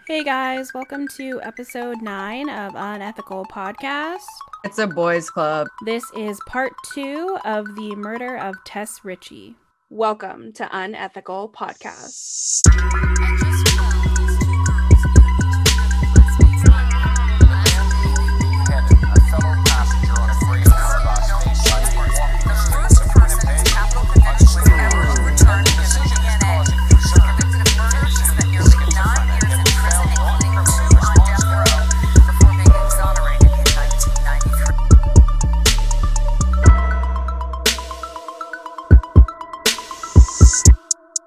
Hey guys, welcome to episode 9 of Unethical Podcast. It's a boys' club. This is part 2 of the murder of Tess Richey. Welcome to Unethical Podcast.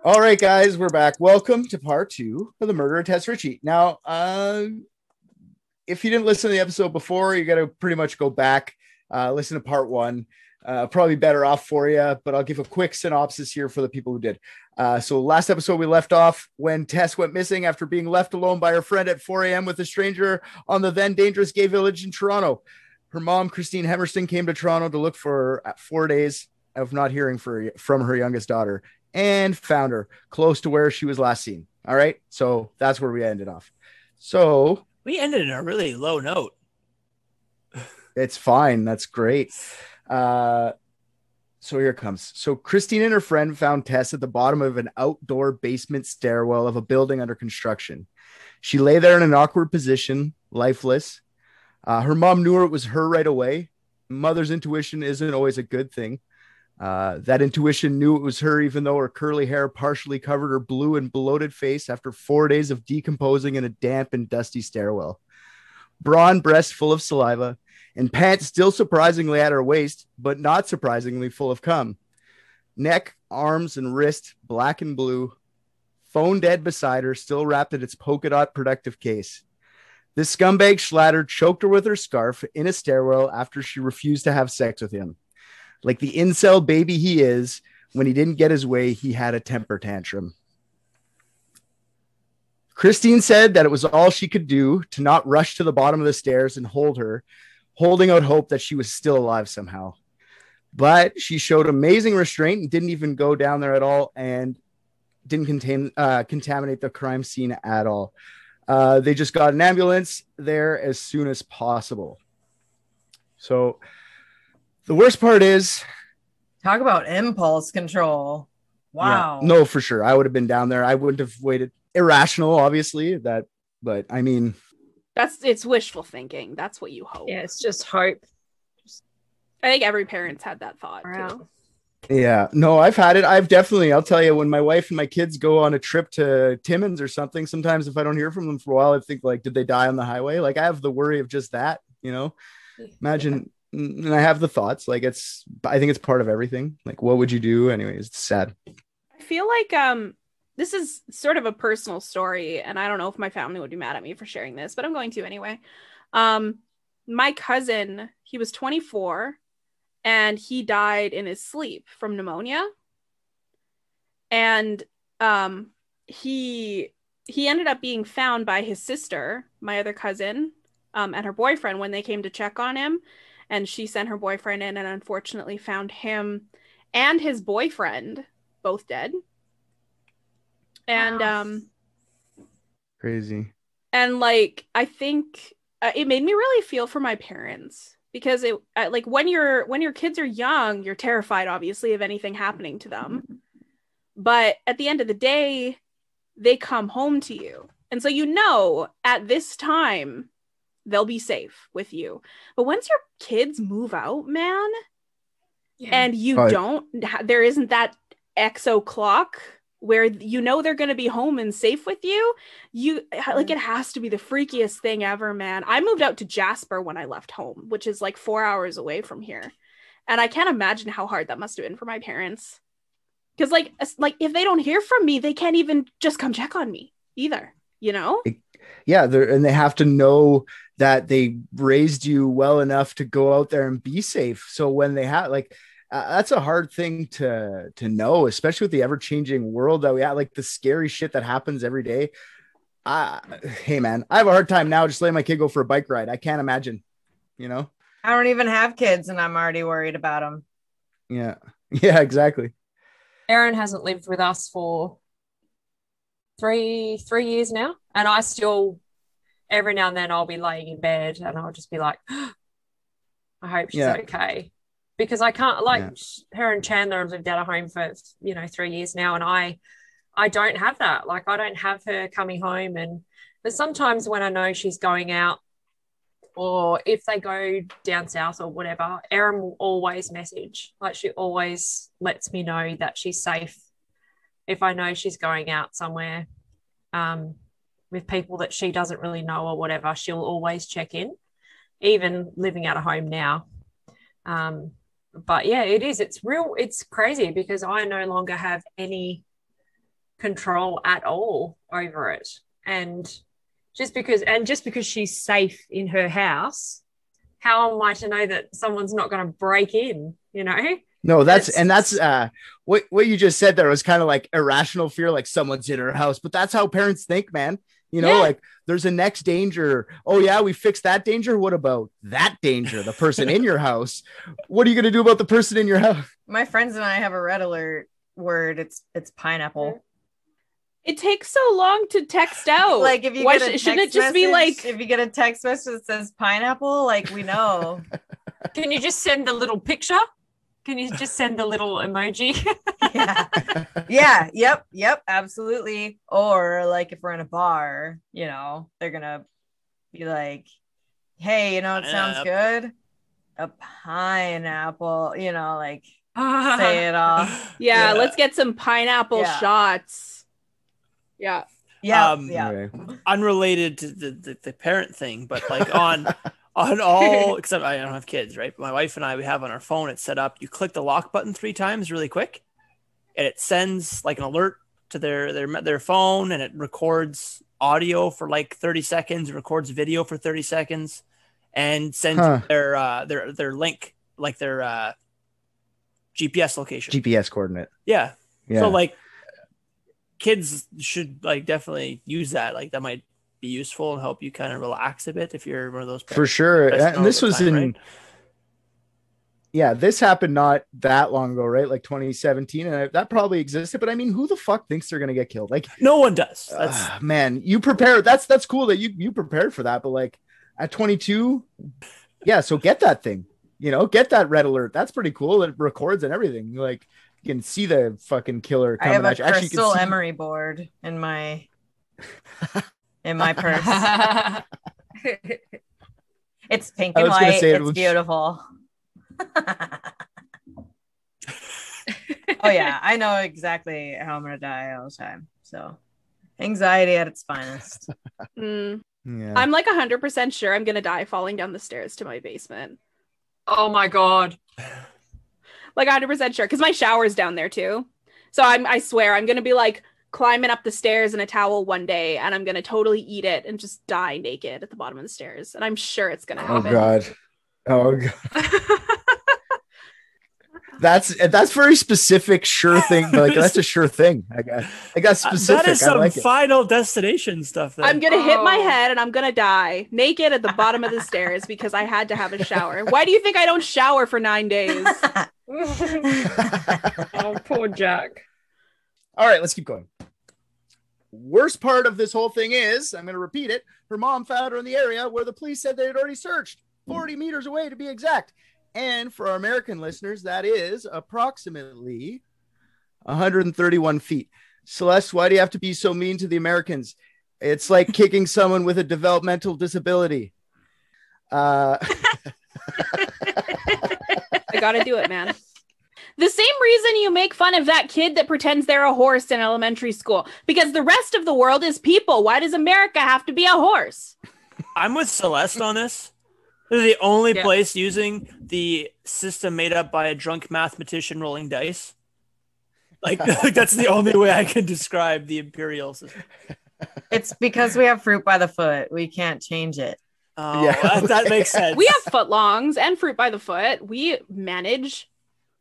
All right, guys, we're back. Welcome to part 2 of the murder of Tess Richey. Now, if you didn't listen to the episode before, you got to pretty much go back, listen to part 1. Probably better off for you, but I'll give a quick synopsis here for the people who did. So last episode, we left off when Tess went missing after being left alone by her friend at 4 a.m. with a stranger on the then dangerous gay village in Toronto. Her mom, Christine Hemerston, came to Toronto to look for her 4 days of not hearing from her youngest daughter, and found her close to where she was last seen. All right. So that's where we ended off. So we ended in a really low note. It's fine. That's great. So here it comes. So Christine and her friend found Tess at the bottom of an outdoor basement stairwell of a building under construction. She lay there in an awkward position, lifeless. Her mom knew it was her right away. Mother's intuition isn't always a good thing. That intuition knew it was her, even though her curly hair partially covered her blue and bloated face after 4 days of decomposing in a damp and dusty stairwell. Bra and breast full of saliva, and pants still surprisingly at her waist, but not surprisingly full of cum. Neck, arms, and wrist black and blue. Phone dead beside her, still wrapped in its polka dot protective case. This scumbag Schlatter choked her with her scarf in a stairwell after she refused to have sex with him. Like the incel baby he is, when he didn't get his way, he had a temper tantrum. Christine said that it was all she could do to not rush to the bottom of the stairs and hold her, holding out hope that she was still alive somehow. But she showed amazing restraint and didn't even go down there at all, and didn't contaminate the crime scene at all. They just got an ambulance there as soon as possible. So the worst part is, talk about impulse control. Wow. Yeah, no, for sure. I would have been down there. I wouldn't have waited. Irrational, obviously, but I mean, It's wishful thinking. That's what you hope. Yeah, it's just hope. I think every parent's had that thought too. Yeah, no, I've had it. I'll tell you, when my wife and my kids go on a trip to Timmins or something, sometimes if I don't hear from them for a while, I think, like, did they die on the highway? Like, I have the worry of just that, imagine. And I have the thoughts, like, I think it's part of everything. Like, what would you do? Anyways, it's sad. I feel like this is sort of a personal story, and I don't know if my family would be mad at me for sharing this, but I'm going to anyway. My cousin, he was 24, and he died in his sleep from pneumonia. And he ended up being found by his sister, my other cousin, and her boyfriend when they came to check on him. And she sent her boyfriend in and unfortunately found him and his boyfriend both dead. And Wow. Crazy. And like, I think it made me really feel for my parents, because it like when your kids are young, you're terrified, obviously, of anything happening to them. But at the end of the day, they come home to you. And so, at this time, they'll be safe with you. But once your kids move out, man, and there isn't that exo clock where they're going to be home and safe with you, like, it has to be the freakiest thing ever, man. I moved out to Jasper when I left home, which is like 4 hours away from here. And I can't imagine how hard that must have been for my parents. Because like if they don't hear from me, they can't even just come check on me either, Yeah, and they have to know that they raised you well enough to go out there and be safe. So when they have, like, that's a hard thing to know, especially with the ever-changing world that we have, like the scary shit that happens every day. Hey man, I have a hard time now just letting my kid go for a bike ride. I can't imagine, I don't even have kids and I'm already worried about them. Yeah, exactly. Aaron hasn't lived with us for three years now, and I still every now and then I'll be laying in bed and I'll just be like, I hope she's okay, because I can't her and Chandler have lived out of home for 3 years now, and I don't have that. Like, I don't have her coming home, but sometimes when I know she's going out, or if they go down south or whatever, Erin will always message. Like, she always lets me know that she's safe. If I know she's going out somewhere with people that she doesn't really know or whatever, she'll always check in, even living out of home now. But yeah, it's crazy because I no longer have any control at all over it. And just because she's safe in her house, how am I to know that someone's not going to break in, No, that's what you just said there was kind of like irrational fear, like someone's in her house, but that's how parents think, man. Like there's a next danger. Oh yeah, we fixed that danger. What about that danger? The person in your house. What are you going to do about the person in your house? My friends and I have a red alert word. It's pineapple. It takes so long to text out. Like, if you get a text shouldn't it just be like, if you get a text message that says pineapple, like, we know. Can you just send the little picture? Can you just send the little emoji? Yep, absolutely. Or like, if we're in a bar, they're gonna be like, hey, it sounds good, a pineapple, like, say it off. Let's get some pineapple shots. Unrelated to the parent thing, but like on all, except I don't have kids, right? But my wife and I, we have on our phone, it's set up, you click the lock button 3 times really quick, and it sends like an alert to their phone, and it records audio for like 30 seconds, records video for 30 seconds, and sends their link, like their GPS location. GPS coordinate. Yeah. So like, kids should like definitely use that. Like, that might be useful and help you kind of relax a bit if you're one of those parents. For sure. And this was right? This happened not that long ago, right? Like 2017, and that probably existed. But I mean, who the fuck thinks they're gonna get killed? Like, no one does. Man, you prepare. That's cool that you prepared for that. But like at 22, so get that thing. Get that red alert. That's pretty cool. It records and everything. Like, you can see the fucking killer coming. I have a crystal emery board in my purse. It's pink and white. It's beautiful. Oh yeah, I know exactly how I'm gonna die all the time. So, anxiety at its finest. I'm like 100% sure I'm gonna die falling down the stairs to my basement. Oh my god. Like 100% sure, because my shower's down there too. So I swear I'm gonna be like climbing up the stairs in a towel one day, and I'm gonna totally eat it and just die naked at the bottom of the stairs. And I'm sure it's gonna happen. Oh god. That's very specific, sure thing. But like, that's a sure thing. I got specific. That is some Final Destination stuff. Then. I'm gonna hit my head and I'm gonna die naked at the bottom of the stairs because I had to have a shower. Why do you think I don't shower for 9 days? Oh, poor Jack. All right, let's keep going. Worst part of this whole thing is, I'm going to repeat it, her mom found her in the area where the police said they had already searched, 40 meters away to be exact. And for our American listeners, that is approximately 131 feet. Celeste, why do you have to be so mean to the Americans? It's like kicking someone with a developmental disability. I gotta do it, man. The same reason you make fun of that kid that pretends they're a horse in elementary school, because the rest of the world is people. Why does America have to be a horse? I'm with Celeste on this. They're the only place using the system made up by a drunk mathematician rolling dice. Like that's the only way I can describe the imperial system. It's because we have fruit by the foot. We can't change it. Oh, yeah. that makes sense. We have footlongs and fruit by the foot. We manage.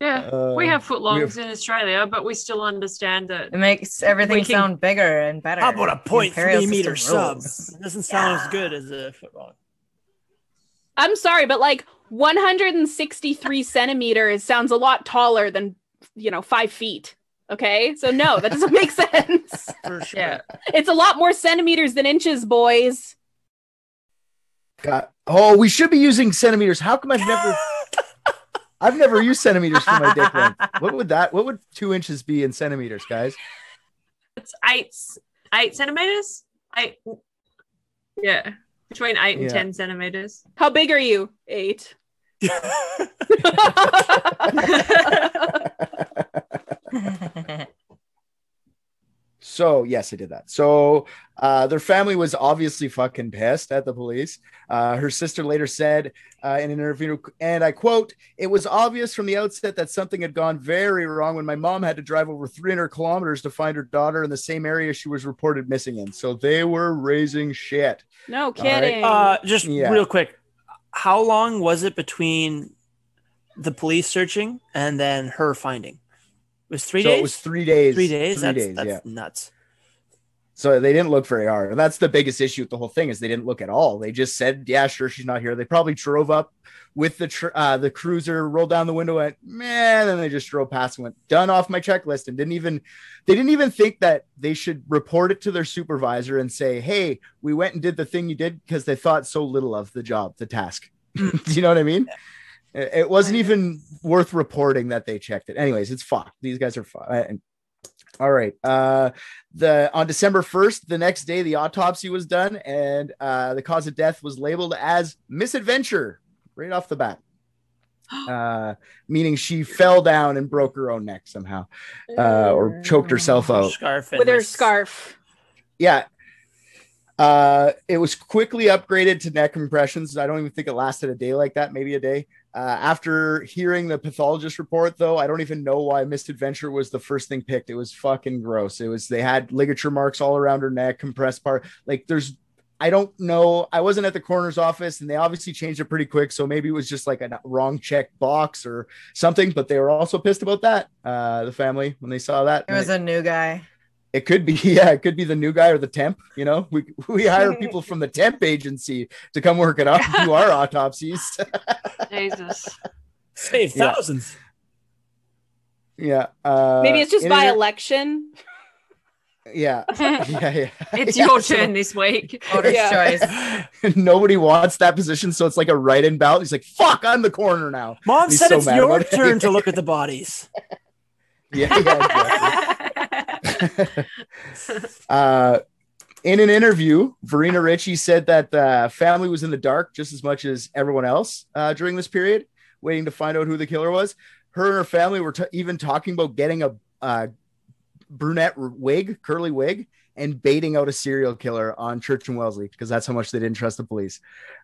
Yeah, we have footlongs in Australia, but we still understand that it makes everything sound bigger and better. How about a 0.3 meter sub? It doesn't sound as good as a footlong. I'm sorry, but like 163 centimeters sounds a lot taller than 5 feet. Okay, so no, that doesn't make sense. For sure. Yeah. It's a lot more centimeters than inches, boys. God. Oh, we should be using centimeters. How come I've never used centimeters for my dick length? What would 2 inches be in centimeters, guys? It's 8 centimeters. 8. Yeah, between 8 and 10 centimeters. How big are you? 8. So yes, I did that. So their family was obviously fucking pissed at the police. Her sister later said in an interview, and I quote, "It was obvious from the outset that something had gone very wrong when my mom had to drive over 300 kilometers to find her daughter in the same area she was reported missing in." So they were raising shit. No kidding. Just real quick. How long was it between the police searching and then her finding? It was 3 days? It was 3 days. 3 days? 3 days, that's nuts. So they didn't look very hard. And that's the biggest issue with the whole thing is they didn't look at all. They just said, yeah, sure, she's not here. They probably drove up with the cruiser, rolled down the window, went, man, and they just drove past and went, done, off my checklist, and they didn't even think that they should report it to their supervisor and say, hey, we went and did the thing you did, because they thought so little of the job, the task. Do you know what I mean? It wasn't even worth reporting that they checked it. Anyways, it's fucked. These guys are fucked. All right. On December 1st, the next day, the autopsy was done, and the cause of death was labeled as misadventure right off the bat. Meaning she fell down and broke her own neck somehow, or choked herself out with her scarf. Yeah. It was quickly upgraded to neck compressions. I don't even think it lasted a day like that, maybe a day. After hearing the pathologist report, though, I don't even know why misadventure was the first thing picked. It was fucking gross. They had ligature marks all around her neck, compressed part. Like I don't know. I wasn't at the coroner's office, and they obviously changed it pretty quick. So maybe it was just like a wrong check box or something, but they were also pissed about that. The family, when they saw that. It was a new guy. It could be, yeah, it could be the new guy or the temp. You know, we hire people from the temp agency to come work it up and do our autopsies. Jesus. Save thousands. Yeah. Maybe it's just by election. Yeah. Yeah. It's your turn this week. Voter's choice. Nobody wants that position, so it's like a write-in ballot. He's like, fuck, I'm the coroner now. Mom said it's your turn to look at the bodies. Yeah, exactly. In an interview, Verena Richey said that the family was in the dark just as much as everyone else during this period, waiting to find out who the killer was. Her and her family were even talking about getting a brunette wig, curly wig, and baiting out a serial killer on Church and Wellesley, because that's how much they didn't trust the police.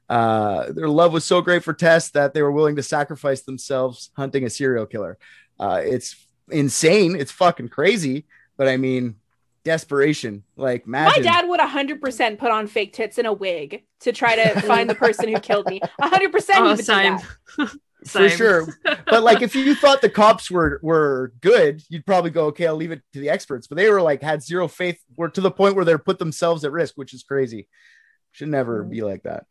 Their love was so great for Tess that they were willing to sacrifice themselves hunting a serial killer. It's insane. It's fucking crazy. But I mean, desperation. Like, imagine. My dad would 100% put on fake tits and a wig to try to find the person who killed me. 100% he would do that. For sure. But like, if you thought the cops were good, you'd probably go, okay, I'll leave it to the experts. But they were like, had zero faith, were to the point where they put themselves at risk, which is crazy. Should never be like that.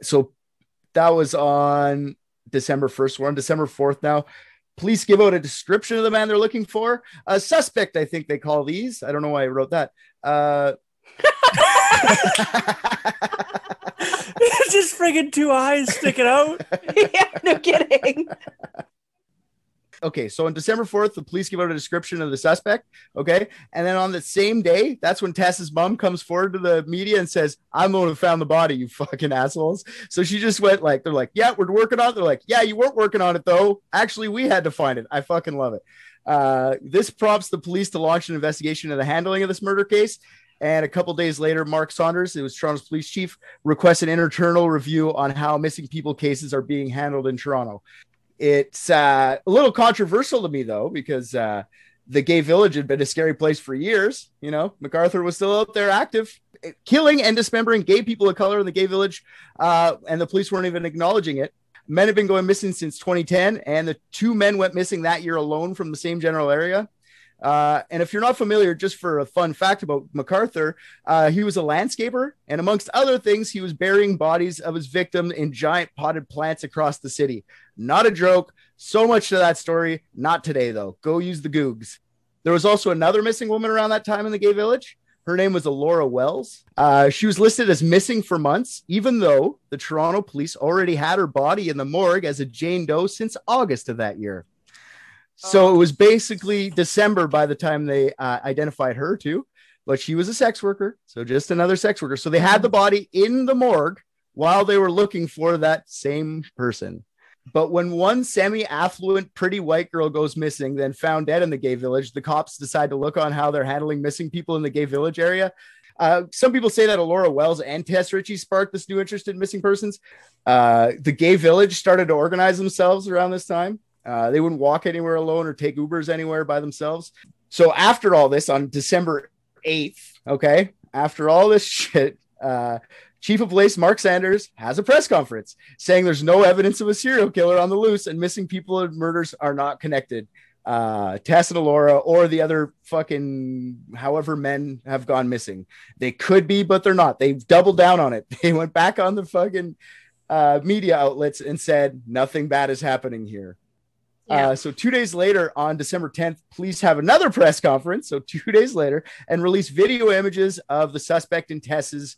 So that was on December 1st. We're on December 4th now. Police give out a description of the man they're looking for. A suspect, I think they call these. I don't know why I wrote that. It's just friggin' 2 eyes sticking out. Yeah, no kidding. Okay, so on December 4th, the police give out a description of the suspect. Okay, and then on the same day, that's when Tess's mom comes forward to the media and says, I'm the one who found the body, you fucking assholes. So she just went like, they're like, yeah, we're working on it. They're like, yeah, you weren't working on it though. Actually, we had to find it. I fucking love it. This prompts the police to launch an investigation of the handling of this murder case. And a couple days later, Mark Saunders, it was Toronto's police chief, requests an internal review on how missing people cases are being handled in Toronto. It's a little controversial to me, though, because the gay village had been a scary place for years. You know, MacArthur was still out there active, killing and dismembering gay people of color in the gay village, and the police weren't even acknowledging it. Men have been going missing since 2010, and the 2 men went missing that year alone from the same general area. And if you're not familiar, just for a fun fact about MacArthur, he was a landscaper, and amongst other things, he was burying bodies of his victims in giant potted plants across the city. Not a joke. So much to that story. Not today, though. Go use the Googs. There was also another missing woman around that time in the gay village. Her name was Alora Wells. She was listed as missing for months, even though the Toronto police already had her body in the morgue as a Jane Doe since August of that year. So it was basically December by the time they identified her too, but she was a sex worker. So just another sex worker. So they had the body in the morgue while they were looking for that same person. But when one semi-affluent pretty white girl goes missing, then found dead in the gay village, the cops decide to look on how they're handling missing people in the gay village area. Some people say that Alora Wells and Tess Richey sparked this new interest in missing persons. The gay village started to organize themselves around this time. They wouldn't walk anywhere alone or take Ubers anywhere by themselves. So after all this, on December 8th, okay, after all this shit, Chief of Police Mark Sanders has a press conference saying there's no evidence of a serial killer on the loose and missing people and murders are not connected. Tess and Alora or the other fucking however men have gone missing. They could be, but they're not. They've doubled down on it. They went back on the fucking media outlets and said nothing bad is happening here. Yeah. So 2 days later, on December 10th, police have another press conference. So 2 days later, and release video images of the suspect in Tess's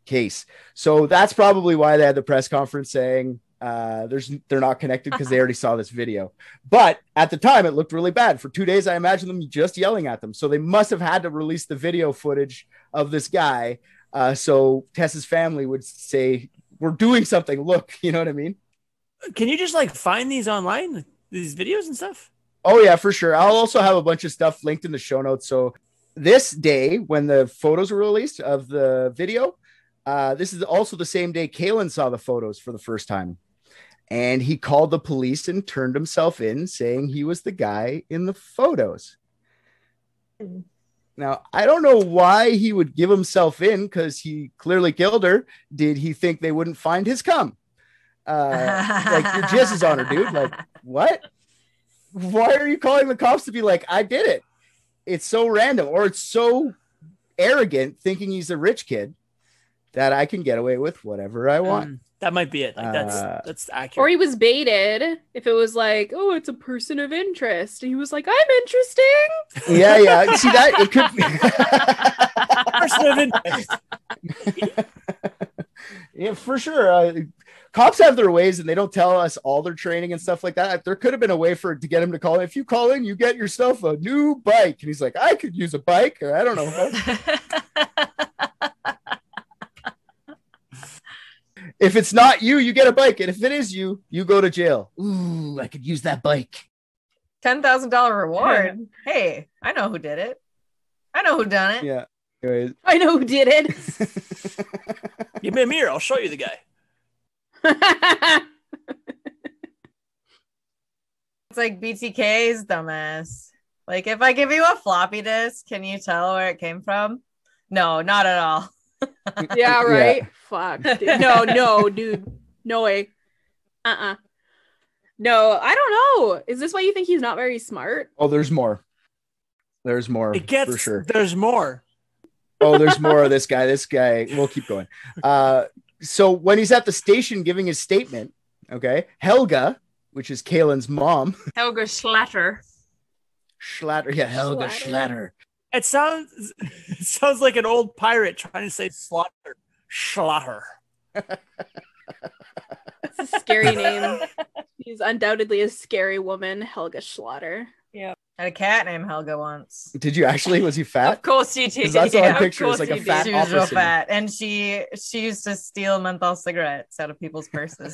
case. So that's probably why they had the press conference saying they're not connected, because they already saw this video. But at the time, it looked really bad. For 2 days, I imagine them just yelling at them. So they must have had to release the video footage of this guy. So Tess's family would say, we're doing something. Look, you know what I mean? Can you just like find these online? These videos and stuff? Oh yeah, for sure. I'll also have a bunch of stuff linked in the show notes. So this day, when the photos were released of the video, this is also the same day Kalen saw the photos for the first time. And he called the police and turned himself in, saying he was the guy in the photos. Now, I don't know why he would give himself in, because he clearly killed her. Did he think they wouldn't find his cum? Like, your jizz is on her, dude. Like, what? Why are you calling the cops to be like, I did it? It's so random, or it's so arrogant, thinking he's a rich kid, that I can get away with whatever I want. That might be it. Like, that's accurate. Or he was baited. If it was like, oh, it's a person of interest, and he was like, I'm interesting. Yeah. See that? It could be person of interest. Yeah, for sure. Cops have their ways, and they don't tell us all their training and stuff like that. There could have been a way to get him to call in. If you call in, you get yourself a new bike. And he's like, I could use a bike, or I don't know. If it's not you, you get a bike. And if it is you, you go to jail. Ooh, I could use that bike. $10,000 reward. Hey, I know who did it. I know who done it. Yeah. Anyways. I know who did it. Give me a mirror. I'll show you the guy. It's like BTK's dumbass. Like, if I give you a floppy disk, can you tell where it came from? No, not at all. Yeah, right. Yeah. Fuck. Dude. No, dude. No way. No, I don't know. Is this why you think he's not very smart? Oh, there's more. There's more. It gets, for sure. There's more. Oh, there's more of this guy. This guy. We'll keep going. So when he's at the station giving his statement, okay, Helga, which is Kalen's mom. Helga Schlatter. Yeah, Helga Schlatter. It sounds like an old pirate trying to say slaughter. Schlatter. That's a scary name. She's undoubtedly a scary woman, Helga Schlatter. Yeah. I had a cat named Helga once. Did you actually? Was he fat? Of course he did. That's all I picture. It's like a fat. She was real fat, and she used to steal menthol cigarettes out of people's purses.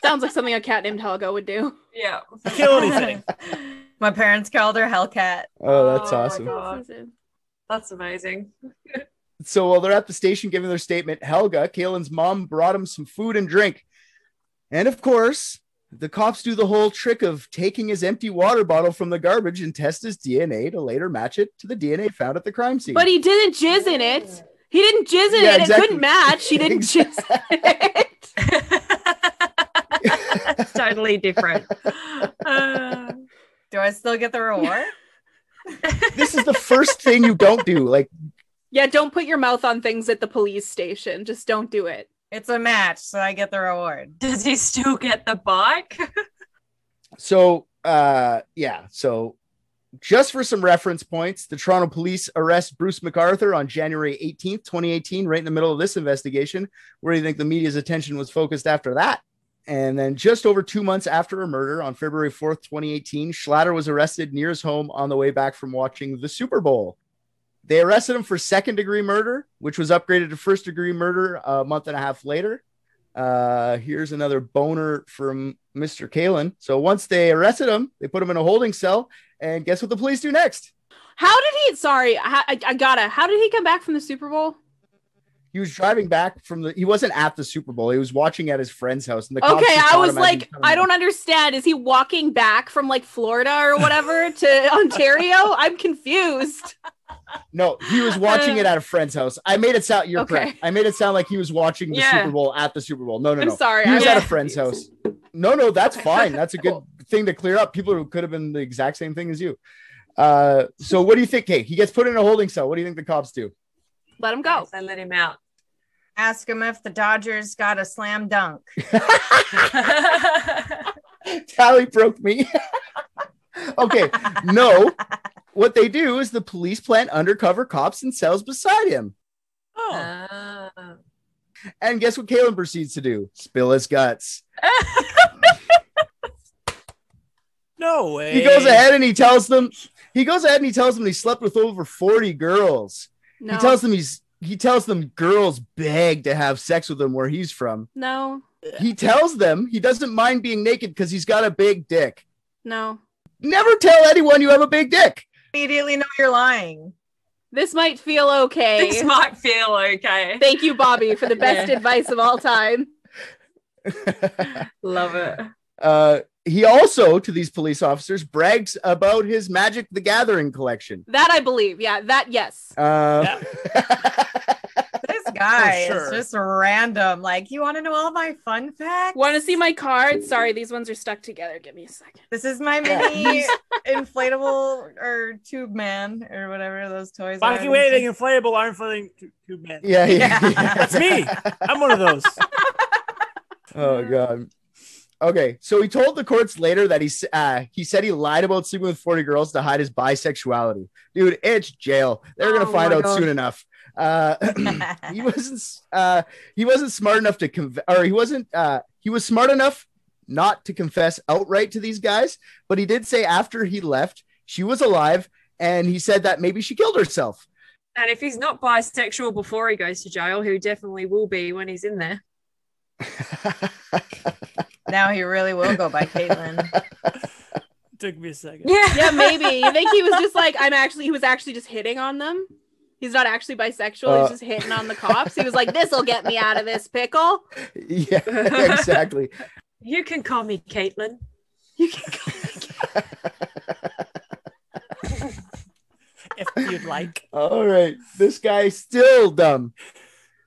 Sounds like something a cat named Helga would do. Yeah. Kill anything. My parents called her Hellcat. Oh, that's awesome. That's amazing. So while they're at the station giving their statement, Helga, Kalen's mom, brought him some food and drink. And of course, the cops do the whole trick of taking his empty water bottle from the garbage and test his DNA to later match it to the DNA found at the crime scene. But he didn't jizz in it. He didn't jizz in it. Exactly. It couldn't match. He didn't jizz in it. Totally different. Do I still get the reward? This is the first thing you don't do. Like, Yeah, don't put your mouth on things at the police station. Just don't do it. It's a match, so I get the reward. Does he still get the bike? so, so just for some reference points, the Toronto police arrest Bruce MacArthur on January 18th, 2018, right in the middle of this investigation. Where do you think the media's attention was focused after that? And then just over 2 months after a murder on February 4th, 2018, Schlatter was arrested near his home on the way back from watching the Super Bowl. They arrested him for second-degree murder, which was upgraded to first-degree murder a month and a half later. Here's another boner from Mr. Kalen. So once they arrested him, they put him in a holding cell, and guess what the police do next? How did he how did he come back from the Super Bowl? He was driving back he wasn't at the Super Bowl. He was watching at his friend's house. And the Okay, I was like, I don't understand. Is he walking back from like Florida or whatever to Ontario? I'm confused. No, he was watching it at a friend's house. I made it sound, you're correct. I made it sound like he was watching the Super Bowl at the Super Bowl. No. I'm sorry. He was at a friend's house. No, that's fine. That's a good thing to clear up. People who could have been the exact same thing as you. So what do you think, Kate? He gets put in a holding cell. What do you think the cops do? Let him go. I let him out. Ask him if the Dodgers got a slam dunk. Tally broke me. Okay, no. What they do is the police plant undercover cops in cells beside him. Oh. And guess what Kalen proceeds to do? Spill his guts. No way. He goes ahead and he tells them he slept with over 40 girls. No. He tells them girls beg to have sex with him where he's from. No. He tells them he doesn't mind being naked because he's got a big dick. No. Never tell anyone you have a big dick. Immediately know you're lying. This might feel okay. This might feel okay. Thank you, Bobby, for the best advice of all time. Love it. He also, to these police officers, brags about his Magic the Gathering collection. That I believe. Yeah, that, yes. This guy For sure. is just random. Like, you want to know all my fun facts? Want to see my cards? Sorry, these ones are stuck together. Give me a second. This is my mini inflatable or tube man or whatever those toys are. Wacky waving, inflatable, arm flailing tube man. Yeah. That's me. I'm one of those. Oh, God. Okay, so he told the courts later that he said he lied about sleeping with 40 girls to hide his bisexuality. Dude, it's jail. They're gonna find out soon enough. He wasn't smart enough to he was smart enough not to confess outright to these guys, but he did say after he left, she was alive, and he said that maybe she killed herself. And if he's not bisexual before he goes to jail, he definitely will be when he's in there. Now he really will go by Caitlin. Took me a second. Yeah, maybe. You think he was just like, he was actually just hitting on them? He's not actually bisexual. He's just hitting on the cops. He was like, this'll get me out of this pickle. Yeah, exactly. You can call me Caitlin. You can call me If you'd like. All right. This guy's still dumb.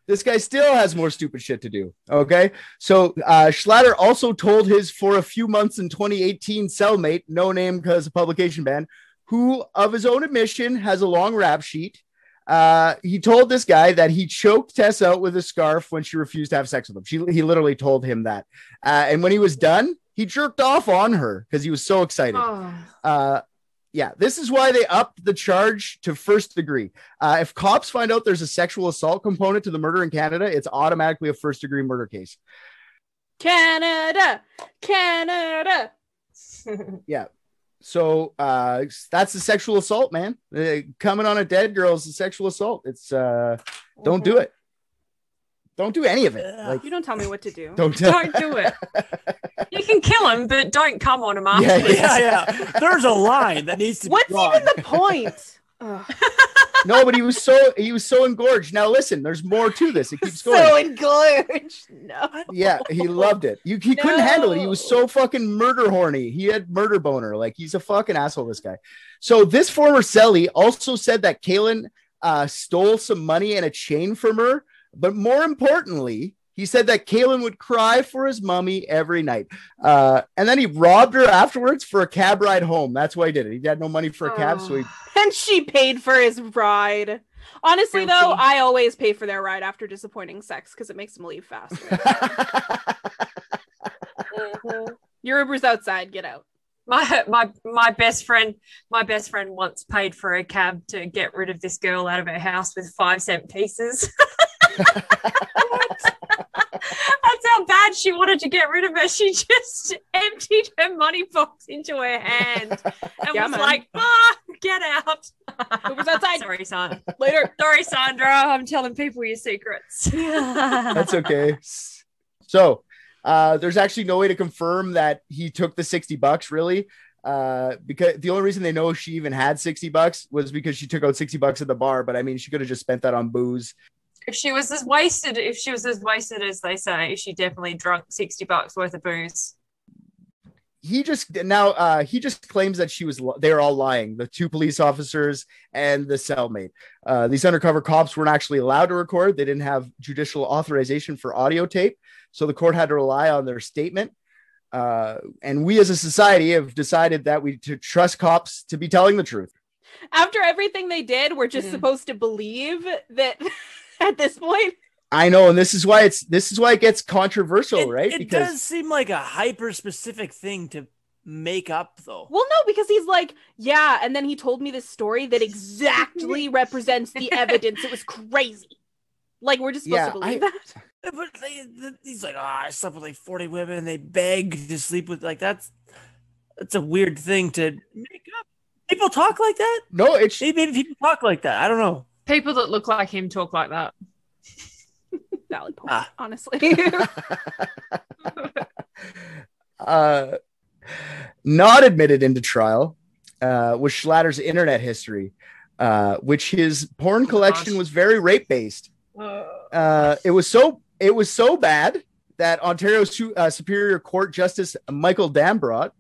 This guy still has more stupid shit to do. Okay. So Schlatter also told his for a few months in 2018 cellmate, no name because of publication ban, who of his own admission has a long rap sheet. He told this guy that he choked Tess out with a scarf when she refused to have sex with him. He literally told him that. And when he was done, he jerked off on her because he was so excited. Yeah, this is why they upped the charge to first degree. If cops find out there's a sexual assault component to the murder in Canada, it's automatically a first degree murder case. Canada. Yeah. So that's a sexual assault, man. Coming on a dead girl is a sexual assault. It's don't do it. Don't do any of it. Like, you don't tell me what to do. Don't do it. You can kill him, but don't come on him after. Yeah. There's a line that needs to be What's drawn. even the point? No, but he was so engorged. Now listen, there's more to this. It keeps going. So engorged. No. Yeah, he loved it. He couldn't handle it. He was so fucking murder horny. He had murder boner. Like, he's a fucking asshole, this guy. So this former cellie also said that Kalen stole some money and a chain from her. But more importantly, He said that Kalen would cry for his mommy every night. And then he robbed her afterwards for a cab ride home. That's why he did it. He had no money for a cab, so he... And she paid for his ride. Honestly, Guilty. though, I always pay for their ride after disappointing sex because it makes them leave faster. Your Uber's outside. Get out. My best friend once paid for a cab to get rid of this girl out of her house with 5-cent pieces. That's how bad she wanted to get rid of her. She just emptied her money box into her hand and was like, get out. Uber's outside. Sorry, Sandra. Later. Sorry, Sandra. I'm telling people your secrets. That's okay. So there's actually no way to confirm that he took the $60 really. Because the only reason they know she even had $60 was because she took out $60 at the bar. But I mean, she could have just spent that on booze. If she was as wasted as they say, she definitely drunk $60 worth of booze. He just claims that they were all lying. The 2 police officers and the cellmate. These undercover cops weren't actually allowed to record. They didn't have judicial authorization for audio tape. So the court had to rely on their statement. And we as a society have decided that we trust cops to be telling the truth. After everything they did, we're just supposed to believe that at this point. I know, and this is why it gets controversial, right? It does seem like a hyper specific thing to make up, though. Well, no, because he's like, yeah, and then he told me this story that exactly represents the evidence. It was crazy. Like, we're just supposed to believe that. But he's like, I slept with like 40 women, and they beg to sleep with, like, that's a weird thing to make up. People talk like that? No, maybe people talk like that. I don't know. People that look like him talk like that. Valid point, honestly. Not admitted into trial was Schlatters' internet history, which his porn collection was very rape based. It was so bad that Ontario Superior Court Justice Michael Dambrot,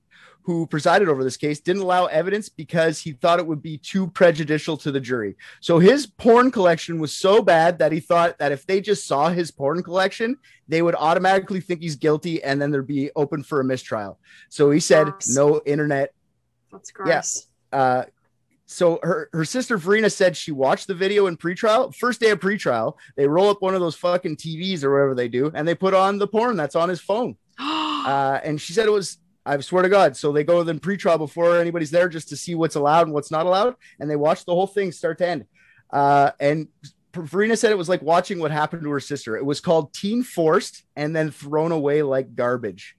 who presided over this case, didn't allow evidence because he thought it would be too prejudicial to the jury. So his porn collection was so bad that he thought that if they just saw his porn collection, they would automatically think he's guilty and then there'd be open for a mistrial. So he said, no internet. That's gross. Yeah. So her sister Verena said she watched the video in pretrial. First day of pretrial, they roll up one of those fucking TVs or whatever they do, and they put on the porn that's on his phone. And she said it was, I swear to God. So they go in pretrial before anybody's there just to see what's allowed and what's not allowed. And they watch the whole thing start to end. And Verena said it was like watching what happened to her sister. It was called Teen Forced and then thrown away like garbage.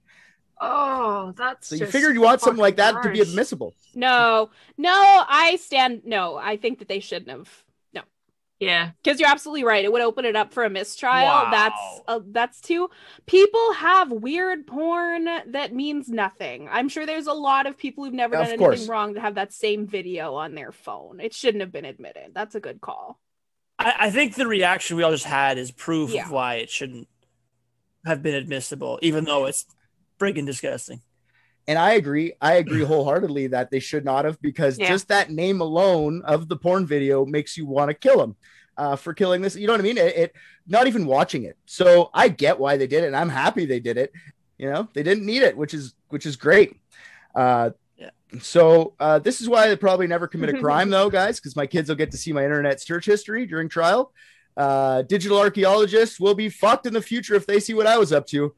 Oh, that's so you figured you want something like that to be admissible. No, I think that they shouldn't have. No. Yeah. Because you're absolutely right. It would open it up for a mistrial. Wow. That's too. People have weird porn that means nothing. I'm sure there's a lot of people who've never done anything wrong that have that same video on their phone. It shouldn't have been admitted. That's a good call. I think the reaction we all just had is proof of why it shouldn't have been admissible, even though it's friggin' disgusting. And I agree wholeheartedly that they should not have, because just that name alone of the porn video makes you want to kill him for killing this. You know what I mean? It not even watching it. So I get why they did it, and I'm happy they did it. You know, they didn't need it, which is great. So this is why I probably never commit a crime, though, guys, because my kids will get to see my internet search history during trial. Digital archaeologists will be fucked in the future if they see what I was up to.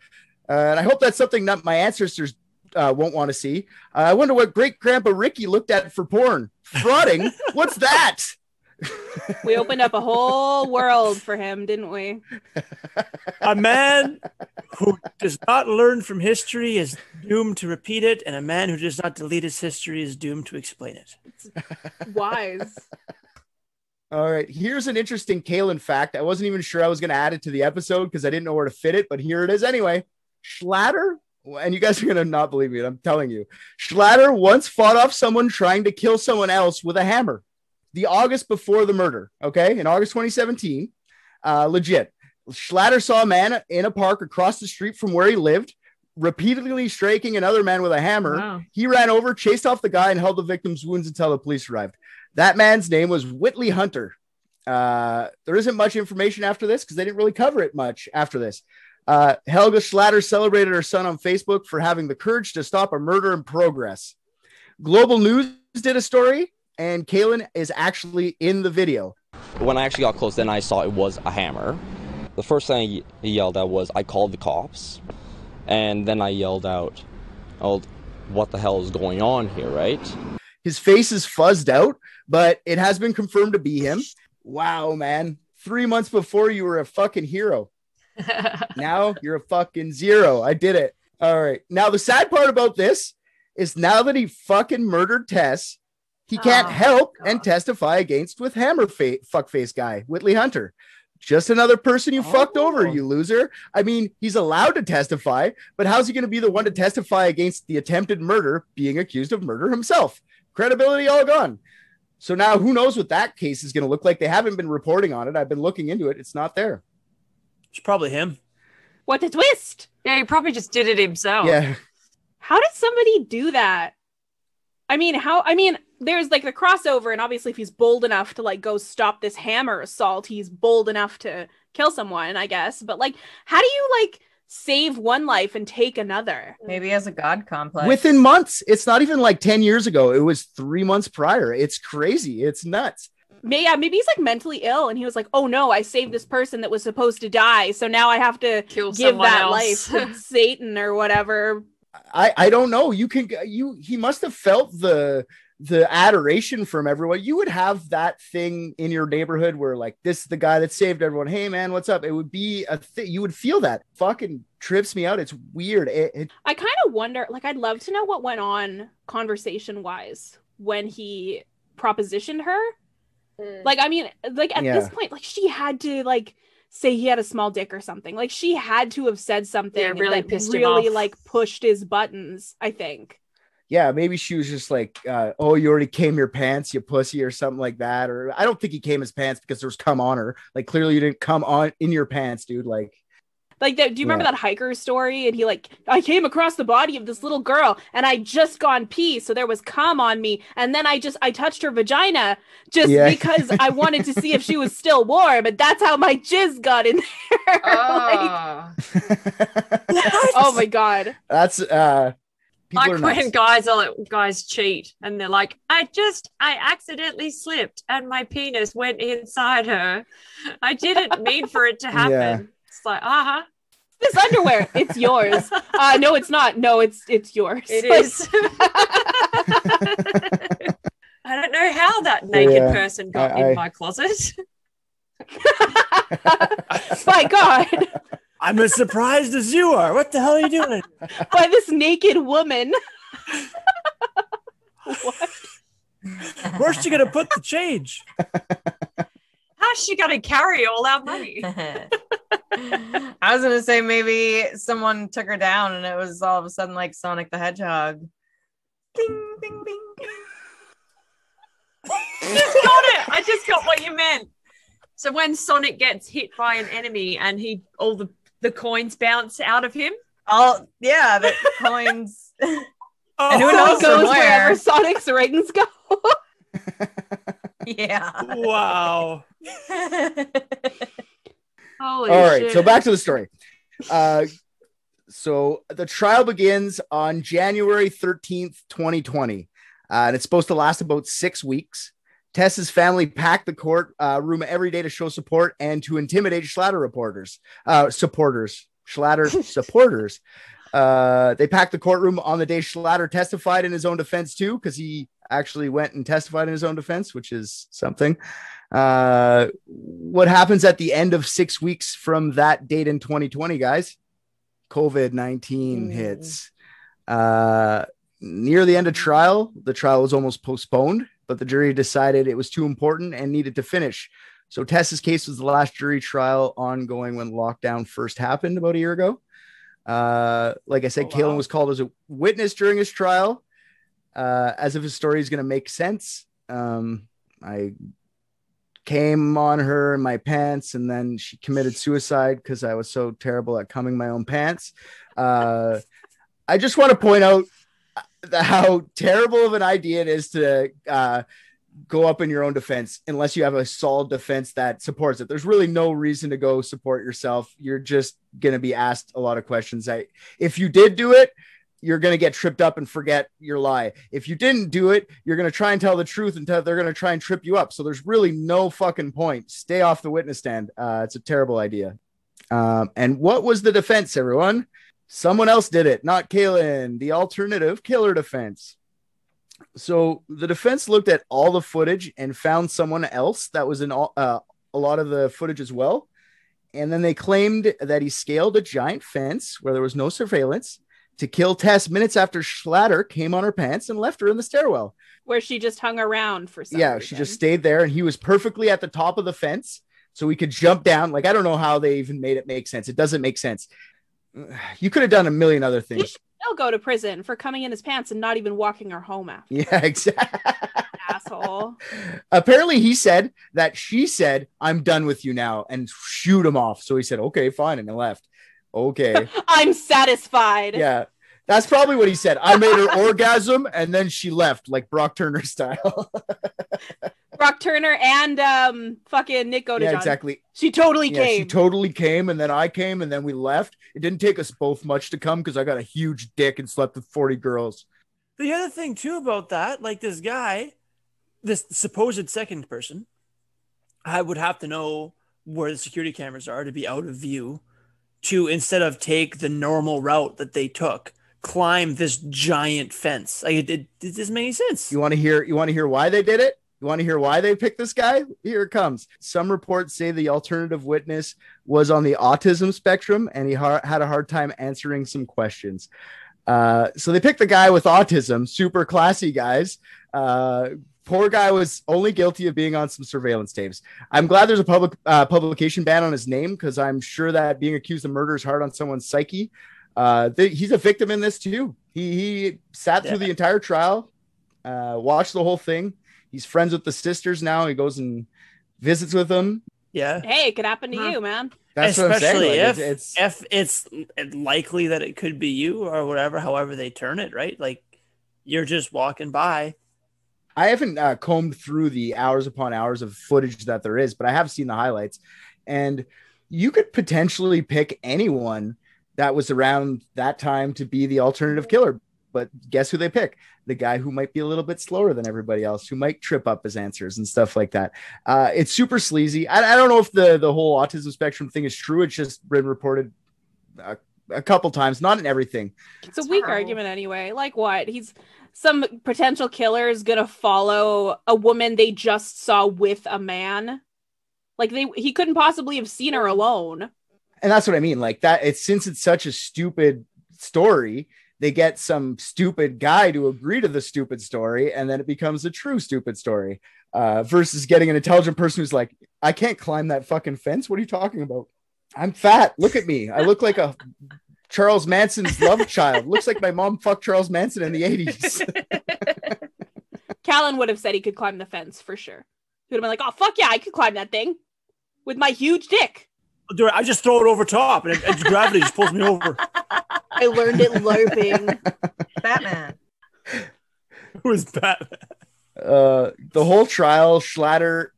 And I hope that's something that my ancestors won't want to see. I wonder what great grandpa Ricky looked at for porn. Frauding? What's that? We opened up a whole world for him, didn't we? A man who does not learn from history is doomed to repeat it, and a man who does not delete his history is doomed to explain it. It's wise. All right, here's an interesting Kalen fact. I wasn't even sure I was going to add it to the episode because I didn't know where to fit it, but here it is anyway. Schlatter, and you guys are going to not believe me, I'm telling you. Schlatter once fought off someone trying to kill someone else with a hammer. The August before the murder, okay? In August 2017, legit. Schlatter saw a man in a park across the street from where he lived, repeatedly striking another man with a hammer. Wow. He ran over, chased off the guy, and held the victim's wounds until the police arrived. That man's name was Whitley Hunter. There isn't much information after this because they didn't really cover it much after this. Helga Schlatter celebrated her son on Facebook for having the courage to stop a murder in progress. Global News did a story, and Kalen is actually in the video. When I actually got close, then I saw it was a hammer. The first thing he yelled out was, I called the cops. And then I yelled out, oh, what the hell is going on here, right? His face is fuzzed out, but it has been confirmed to be him. Wow, man. 3 months before, you were a fucking hero. Now you're a fucking zero. I did it. All right. Now, the sad part about this is now that he fucking murdered Tess, he can't help and testify against with hammer fuckface guy, Whitley Hunter. Just another person you fucked over, you loser. I mean, he's allowed to testify, but how's he going to be the one to testify against the attempted murder, being accused of murder himself? Credibility all gone. So now who knows what that case is going to look like? They haven't been reporting on it. I've been looking into it. It's not there. It's probably him. What a twist. Yeah, he probably just did it himself. Yeah. How did somebody do that? I mean, there's like the crossover, and obviously if he's bold enough to like go stop this hammer assault, he's bold enough to kill someone, I guess. But like, how do you like save one life and take another? Maybe he has a god complex. Within months. It's not even like 10 years ago. It was 3 months prior. It's crazy. It's nuts. Maybe he's like mentally ill, and he was like, oh no, I saved this person that was supposed to die, so now I have to Kill give someone that else. life to Satan or whatever. I don't know. He must have felt the adoration from everyone. You would have that thing in your neighborhood where like, this is the guy that saved everyone. Hey man, what's up? It would be a thing. You would feel that. Fucking trips me out. It's weird. I kind of wonder, like, I'd love to know what went on conversation wise when he propositioned her. Like, I mean, like at this point, like she had to like say he had a small dick or something. Like she had to have said something Yeah, really that pissed him really off. like pushed his buttons, I think. Yeah, maybe she was just like, oh, you already came your pants, you pussy, or something like that. Or I don't think he came his pants because there was cum on her. Like clearly you didn't come on in your pants, dude. Like that, do you remember that hiker story? And he like, I came across the body of this little girl and I just gone pee, so there was cum on me, and then I touched her vagina just because I wanted to see if she was still warm, and that's how my jizz got in there. Oh my god, that's people are Like when nuts. guys cheat and they're like, I accidentally slipped and my penis went inside her. I didn't mean for it to happen. Yeah. It's like, this underwear, it's yours. No, it's not. No, it's yours. It is. I don't know how that naked person got in my closet. My God. I'm as surprised as you are. What the hell are you doing? By this naked woman. What? Where's she gonna put the change? How's she gonna carry all our money? I was gonna say maybe someone took her down and it was all of a sudden like Sonic the Hedgehog. Ding, ding, ding. I just got what you meant. So when Sonic gets hit by an enemy and all the coins bounce out of him. Oh yeah, the coins. Oh, And who So knows it goes from where? wherever Sonic's rings go. Yeah. wow. Holy All right, shit. so back to the story. So the trial begins on January 13th, 2020, and it's supposed to last about 6 weeks. Tess's family packed the court room every day to show support and to intimidate Schlatter supporters. They packed the courtroom on the day Schlatter testified in his own defense too, because he actually went and testified in his own defense, which is something. What happens at the end of 6 weeks from that date in 2020, guys? COVID-19 hits. Near the end of trial, the trial was almost postponed, but the jury decided it was too important and needed to finish. So Tess's case was the last jury trial ongoing when lockdown first happened about a year ago. Like I said, Kalen was called as a witness during his trial, as if his story is going to make sense. I came on her in my pants, and then she committed suicide because I was so terrible at coming my own pants. I just want to point out how terrible of an idea it is to go up in your own defense unless you have a solid defense that supports it. There's really no reason to go support yourself. You're just going to be asked a lot of questions. If you did do it, you're going to get tripped up and forget your lie. If you didn't do it, you're going to try and tell the truth and they're going to try and trip you up. So there's really no fucking point. Stay off the witness stand. It's a terrible idea. And what was the defense, everyone? Someone else did it, not Kalen, the alternative killer defense. So the defense looked at all the footage and found someone else that was in a lot of the footage as well. And then they claimed that he scaled a giant fence where there was no surveillance to kill Tess minutes after Schlatter came on her pants and left her in the stairwell. Where she just hung around for some reason. She just stayed there and he was perfectly at the top of the fence so he could jump down. Like, I don't know how they even made it make sense. It doesn't make sense. You could have done a million other things. He should still go to prison for coming in his pants and not even walking her home after. Yeah, exactly. Asshole. Apparently he said that she said, "I'm done with you now," and shoot him off. So he said, "Okay, fine," and he left. Okay. I'm satisfied. Yeah. That's probably what he said. I made her orgasm and then she left, like Brock Turner style. Brock Turner and fucking Nick Godejohn. Yeah, exactly. She totally came. She totally came, and then I came, and then we left. It didn't take us both much to come because I got a huge dick and slept with 40 girls. The other thing too about that, like this guy, this supposed second person, I would have to know where the security cameras are to be out of view, to instead of take the normal route that they took, climb this giant fence. Like it doesn't make any sense. You want to hear why they did it? You want to hear why they picked this guy? Here it comes. Some reports say the alternative witness was on the autism spectrum and he had a hard time answering some questions. So they picked the guy with autism, super classy guys. Poor guy was only guilty of being on some surveillance tapes. I'm glad there's a publication ban on his name because I'm sure that being accused of murder is hard on someone's psyche. He's a victim in this too. He sat through the entire trial, watched the whole thing. He's friends with the sisters now. He goes and visits with them. Yeah. Hey, it could happen to you, man. That's especially what I'm saying. If it's likely that it could be you or whatever, however they turn it, right? Like you're just walking by. I haven't combed through the hours upon hours of footage that there is, but I have seen the highlights. And you could potentially pick anyone that was around that time to be the alternative killer. But guess who they pick? The guy who might be a little bit slower than everybody else, who might trip up his answers and stuff like that. It's super sleazy. I don't know if the whole autism spectrum thing is true. It's just been reported a couple times, not in everything. It's a weak argument anyway. Like what? Some potential killer is going to follow a woman they just saw with a man. Like he couldn't possibly have seen her alone. And that's what I mean. Like that, since it's such a stupid story, they get some stupid guy to agree to the stupid story, and then it becomes a true stupid story. Versus getting an intelligent person who's like, I can't climb that fucking fence. What are you talking about? I'm fat. Look at me. I look like a Charles Manson's love child. Looks like my mom fucked Charles Manson in the 80s. Kalen would have said he could climb the fence for sure. He would have been like, oh, fuck yeah, I could climb that thing with my huge dick. Dude, I just throw it over top and gravity just pulls me over. I learned it LARPing. Batman. Who is Batman? The whole trial, Schlatter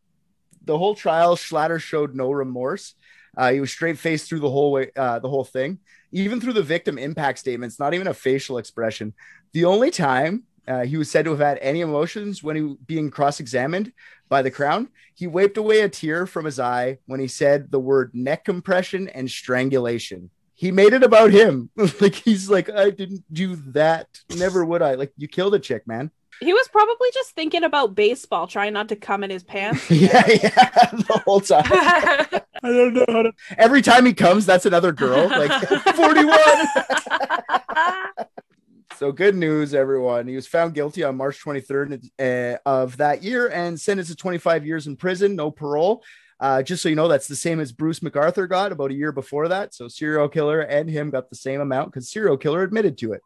showed no remorse. He was straight faced through the whole thing, even through the victim impact statements, not even a facial expression. The only time he was said to have had any emotions when he being cross-examined by the Crown, he wiped away a tear from his eye when he said the word neck compression and strangulation. He made it about him. Like, he's like, I didn't do that. Never would I. Like, you killed a chick, man. He was probably just thinking about baseball, trying not to cum in his pants. yeah, the whole time. I don't know how to. Every time he comes, that's another girl. Like, 41. So good news, everyone. He was found guilty on March 23rd of that year and sentenced to 25 years in prison, no parole. Just so you know, that's the same as Bruce MacArthur got about a year before that. So serial killer and him got the same amount because serial killer admitted to it.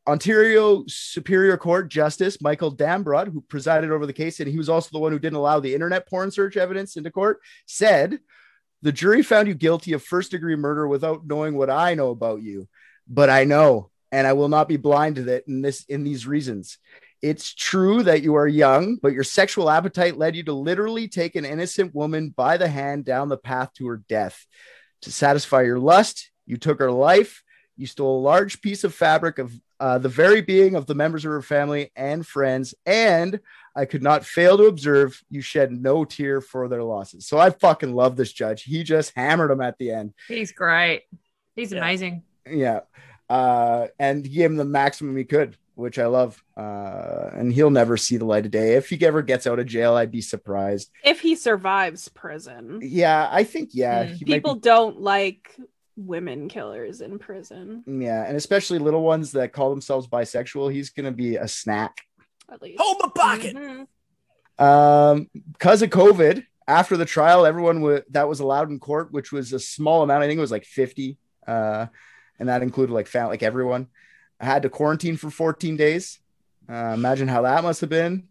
Ontario Superior Court Justice Michael Dambrod, who presided over the case, and he was also the one who didn't allow the internet porn search evidence into court, said, the jury found you guilty of first-degree murder without knowing what I know about you. But I know, and I will not be blind to that in these reasons. It's true that you are young, but your sexual appetite led you to literally take an innocent woman by the hand down the path to her death. To satisfy your lust, you took her life. You stole a large piece of fabric of the very being of the members of her family and friends. And I could not fail to observe you shed no tear for their losses. So I fucking love this judge. He just hammered him at the end. He's great. He's amazing. Yeah. And he gave him the maximum he could, which I love. And he'll never see the light of day. If he ever gets out of jail, I'd be surprised. If he survives prison. Yeah, I think, People don't like women killers in prison. Yeah, and especially little ones that call themselves bisexual. He's going to be a snack. At least. Hold the pocket. Because of COVID, after the trial, everyone that was allowed in court, which was a small amount. I think it was like 50. And that included like everyone. I had to quarantine for 14 days. Imagine how that must have been,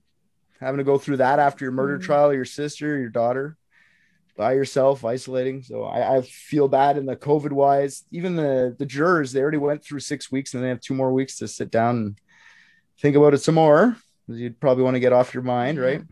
having to go through that after your murder trial, your sister, your daughter, by yourself, isolating. So I feel bad in the COVID wise. Even the jurors, they already went through 6 weeks and they have 2 more weeks to sit down and think about it some more. You'd probably want to get off your mind, right?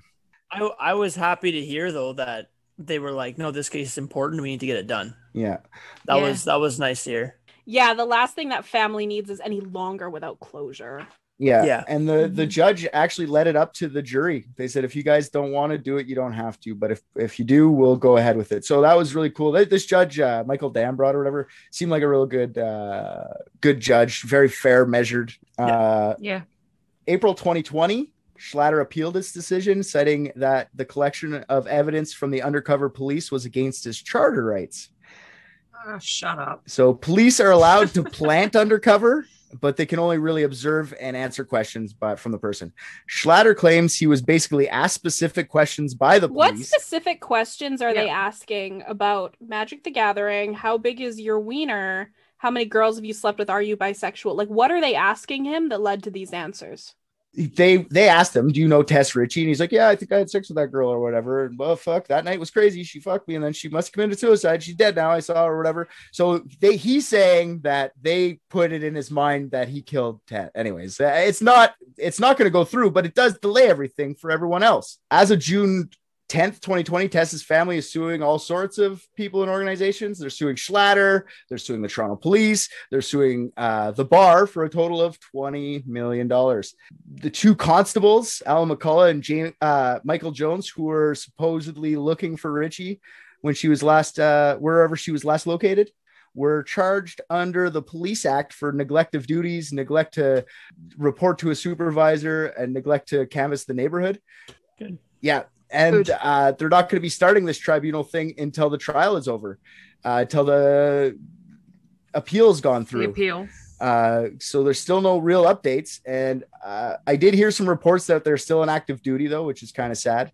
I was happy to hear though that they were like, no, this case is important. We need to get it done. Yeah. That was nice to hear. Yeah, the last thing that family needs is any longer without closure. Yeah. And the judge actually led it up to the jury. They said, if you guys don't want to do it, you don't have to. But if you do, we'll go ahead with it. So that was really cool. This judge, Michael Dambrot or whatever, seemed like a real good judge. Very fair, measured. April 2020, Schlatter appealed his decision, citing that the collection of evidence from the undercover police was against his charter rights. Oh, shut up. So police are allowed to plant undercover, but they can only really observe and answer questions from the person. Schlatter claims he was basically asked specific questions by the police. What specific questions are they asking about Magic the Gathering? How big is your wiener? How many girls have you slept with? Are you bisexual? Like, what are they asking him that led to these answers? They asked him, do you know Tess Richey? And he's like, yeah, I think I had sex with that girl or whatever. And, well, fuck, that night was crazy. She fucked me and then she must have committed suicide. She's dead now. I saw her or whatever. So he's saying that they put it in his mind that he killed Tess. Anyways, it's not going to go through, but it does delay everything for everyone else. As of June 10th, 2020, Tess's family is suing all sorts of people and organizations. They're suing Schlatter. They're suing the Toronto police. They're suing the bar for a total of $20 million. The 2 constables, Alan McCullough and Michael Jones, who were supposedly looking for Richey when she was wherever she was last located, were charged under the Police Act for neglect of duties, neglect to report to a supervisor, and neglect to canvass the neighborhood. Good. Yeah. And they're not going to be starting this tribunal thing until the trial is over, until the appeal's gone through. The appeal. So there's still no real updates. And I did hear some reports that they're still in active duty, though, which is kind of sad.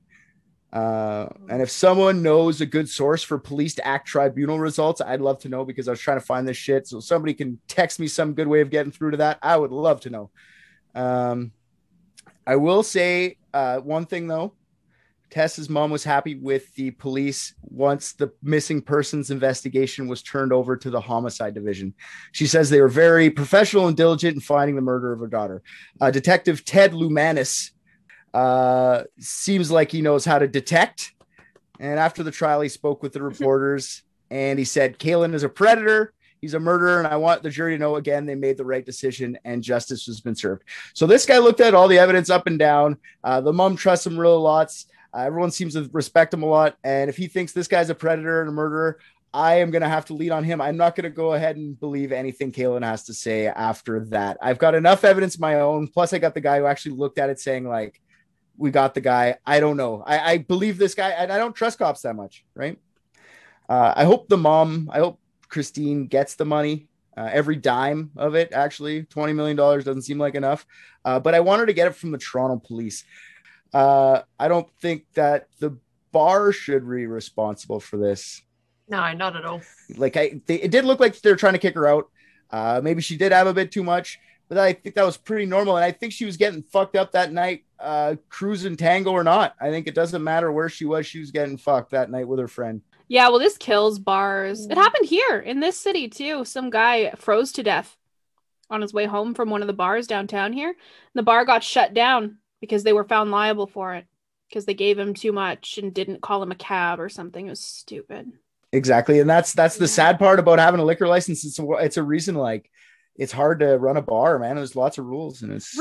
And if someone knows a good source for Police to Act tribunal results, I'd love to know, because I was trying to find this shit. So somebody can text me some good way of getting through to that. I would love to know. I will say one thing, though. Tess's mom was happy with the police once the missing persons investigation was turned over to the homicide division. She says they were very professional and diligent in finding the murder of her daughter. Detective Ted Lumanis seems like he knows how to detect. And after the trial, he spoke with the reporters and he said, Kalen is a predator. He's a murderer. And I want the jury to know, again, they made the right decision and justice has been served. So this guy looked at all the evidence up and down. The mom trusts him real lots. Everyone seems to respect him a lot. And if he thinks this guy's a predator and a murderer, I am going to have to lean on him. I'm not going to go ahead and believe anything Kalen has to say after that. I've got enough evidence of my own. Plus, I got the guy who actually looked at it saying, like, we got the guy. I don't know. I believe this guy. And I don't trust cops that much, right? I hope Christine gets the money. Every dime of it, actually. $20 million doesn't seem like enough. But I want her to get it from the Toronto police. I don't think that the bar should be responsible for this. No, not at all. Like it did look like they're trying to kick her out. Maybe she did have a bit too much, but I think that was pretty normal. And I think she was getting fucked up that night, cruising tango or not. I think it doesn't matter where she was getting fucked that night with her friend. Yeah, well, this kills bars. It happened here in this city too. Some guy froze to death on his way home from one of the bars downtown here. The bar got shut down because they were found liable for it because they gave him too much and didn't call him a cab or something. It was stupid. Exactly. And that's the sad part about having a liquor license. It's a reason, like, it's hard to run a bar, man. There's lots of rules, and it's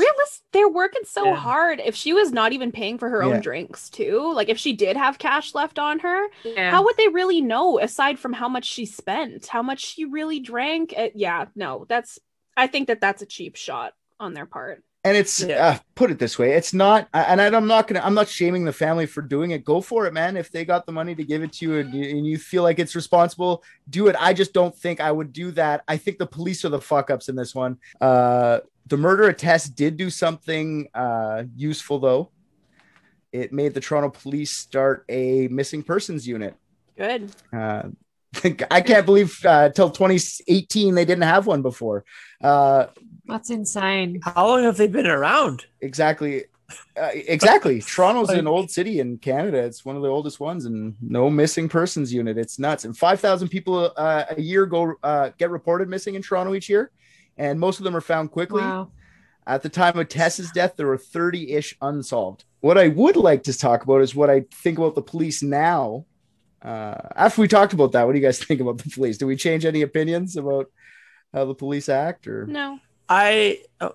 they're working so hard. If she was not even paying for her own drinks too, like if she did have cash left on her, how would they really know, aside from how much she spent, how much she really drank? I think that's a cheap shot on their part. And it's put it this way, it's not, and I'm not shaming the family for doing it. Go for it, man. If they got the money to give it to you and you feel like it's responsible, do it. I just don't think I would do that. I think the police are the fuck ups in this one. The murder of Tess did do something useful though. It made the Toronto police start a missing persons unit. Good. I can't believe till 2018 they didn't have one before. That's insane. How long have they been around? Exactly. Toronto's an old city in Canada. It's one of the oldest ones, and no missing persons unit. It's nuts. And 5,000 people a year get reported missing in Toronto each year, and most of them are found quickly. Wow. At the time of Tess's death, there were 30-ish unsolved. What I would like to talk about is what I think about the police now. After we talked about that, what do you guys think about the police? Do we change any opinions about how the police act? Or no?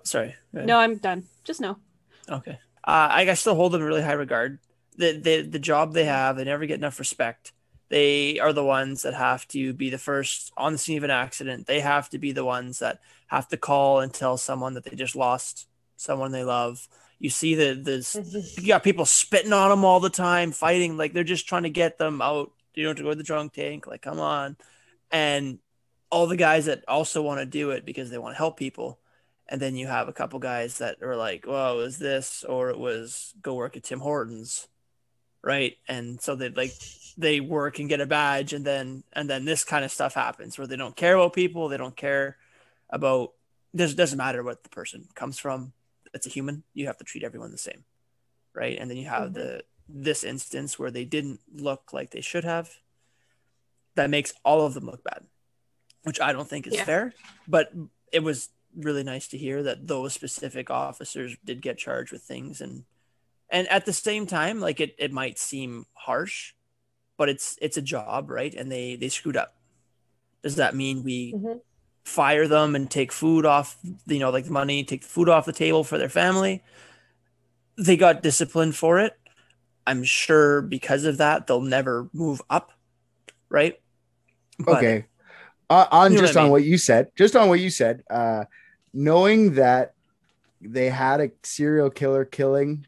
Sorry. No, I'm done. Just no. Okay. I still hold them in really high regard. The job they have, they never get enough respect. They are the ones that have to be the first on the scene of an accident. They have to be the ones that have to call and tell someone that they just lost someone they love. You see you got people spitting on them all the time, fighting, like they're just trying to get them out, to go to the drunk tank, like, come on. And all the guys that also want to do it because they want to help people. And then you have a couple guys that are like, well, it was this, or it was go work at Tim Hortons. Right. And so they work and get a badge. And then this kind of stuff happens where they don't care about people. They don't care about, it doesn't matter what the person comes from. It's a human. You have to treat everyone the same. Right. And then you have this instance where they didn't look like they should have. That makes all of them look bad, which I don't think is fair, but it was really nice to hear that those specific officers did get charged with things. And at the same time, like it might seem harsh, but it's a job, right? And they screwed up. Does that mean we fire them and take food off, like the money, take the food off the table for their family? They got disciplined for it. I'm sure because of that, they'll never move up. Right. But, okay. On what you said, knowing that they had a serial killer killing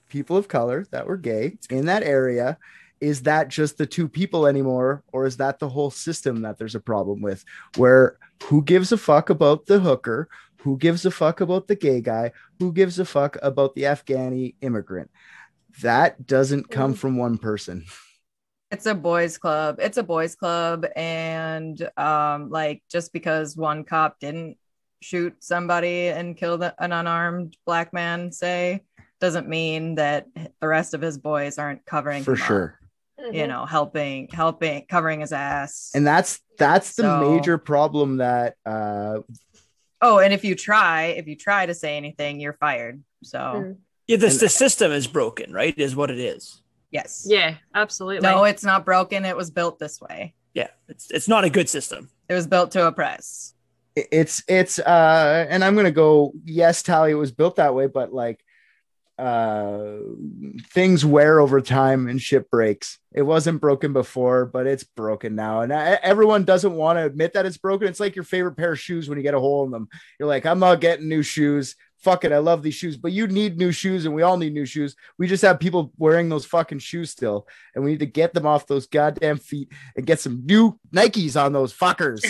people of color that were gay in that area, is that just the two people anymore? Or is that the whole system that there's a problem with, where who gives a fuck about the hooker? Who gives a fuck about the gay guy? Who gives a fuck about the Afghani immigrant? That doesn't come from one person. It's a boys club. And just because one cop didn't shoot somebody and kill an unarmed black man, say, doesn't mean that the rest of his boys aren't covering for him sure. Up, helping, covering his ass. And that's the major problem that and if you try to say anything, you're fired. So the system is broken, right? Is what it is. Yes. Yeah, absolutely. No, it's not broken. It was built this way. Yeah, it's not a good system. It was built to oppress. It's and I'm gonna go, yes, Tally, it was built that way, but like things wear over time and shit breaks. It wasn't broken before, but it's broken now, and everyone doesn't want to admit that it's broken. It's like your favorite pair of shoes when you get a hole in them. You're like, I'm not getting new shoes. Fuck it, I love these shoes, but you need new shoes, and we all need new shoes. We just have people wearing those fucking shoes still, and we need to get them off those goddamn feet and get some new Nikes on those fuckers.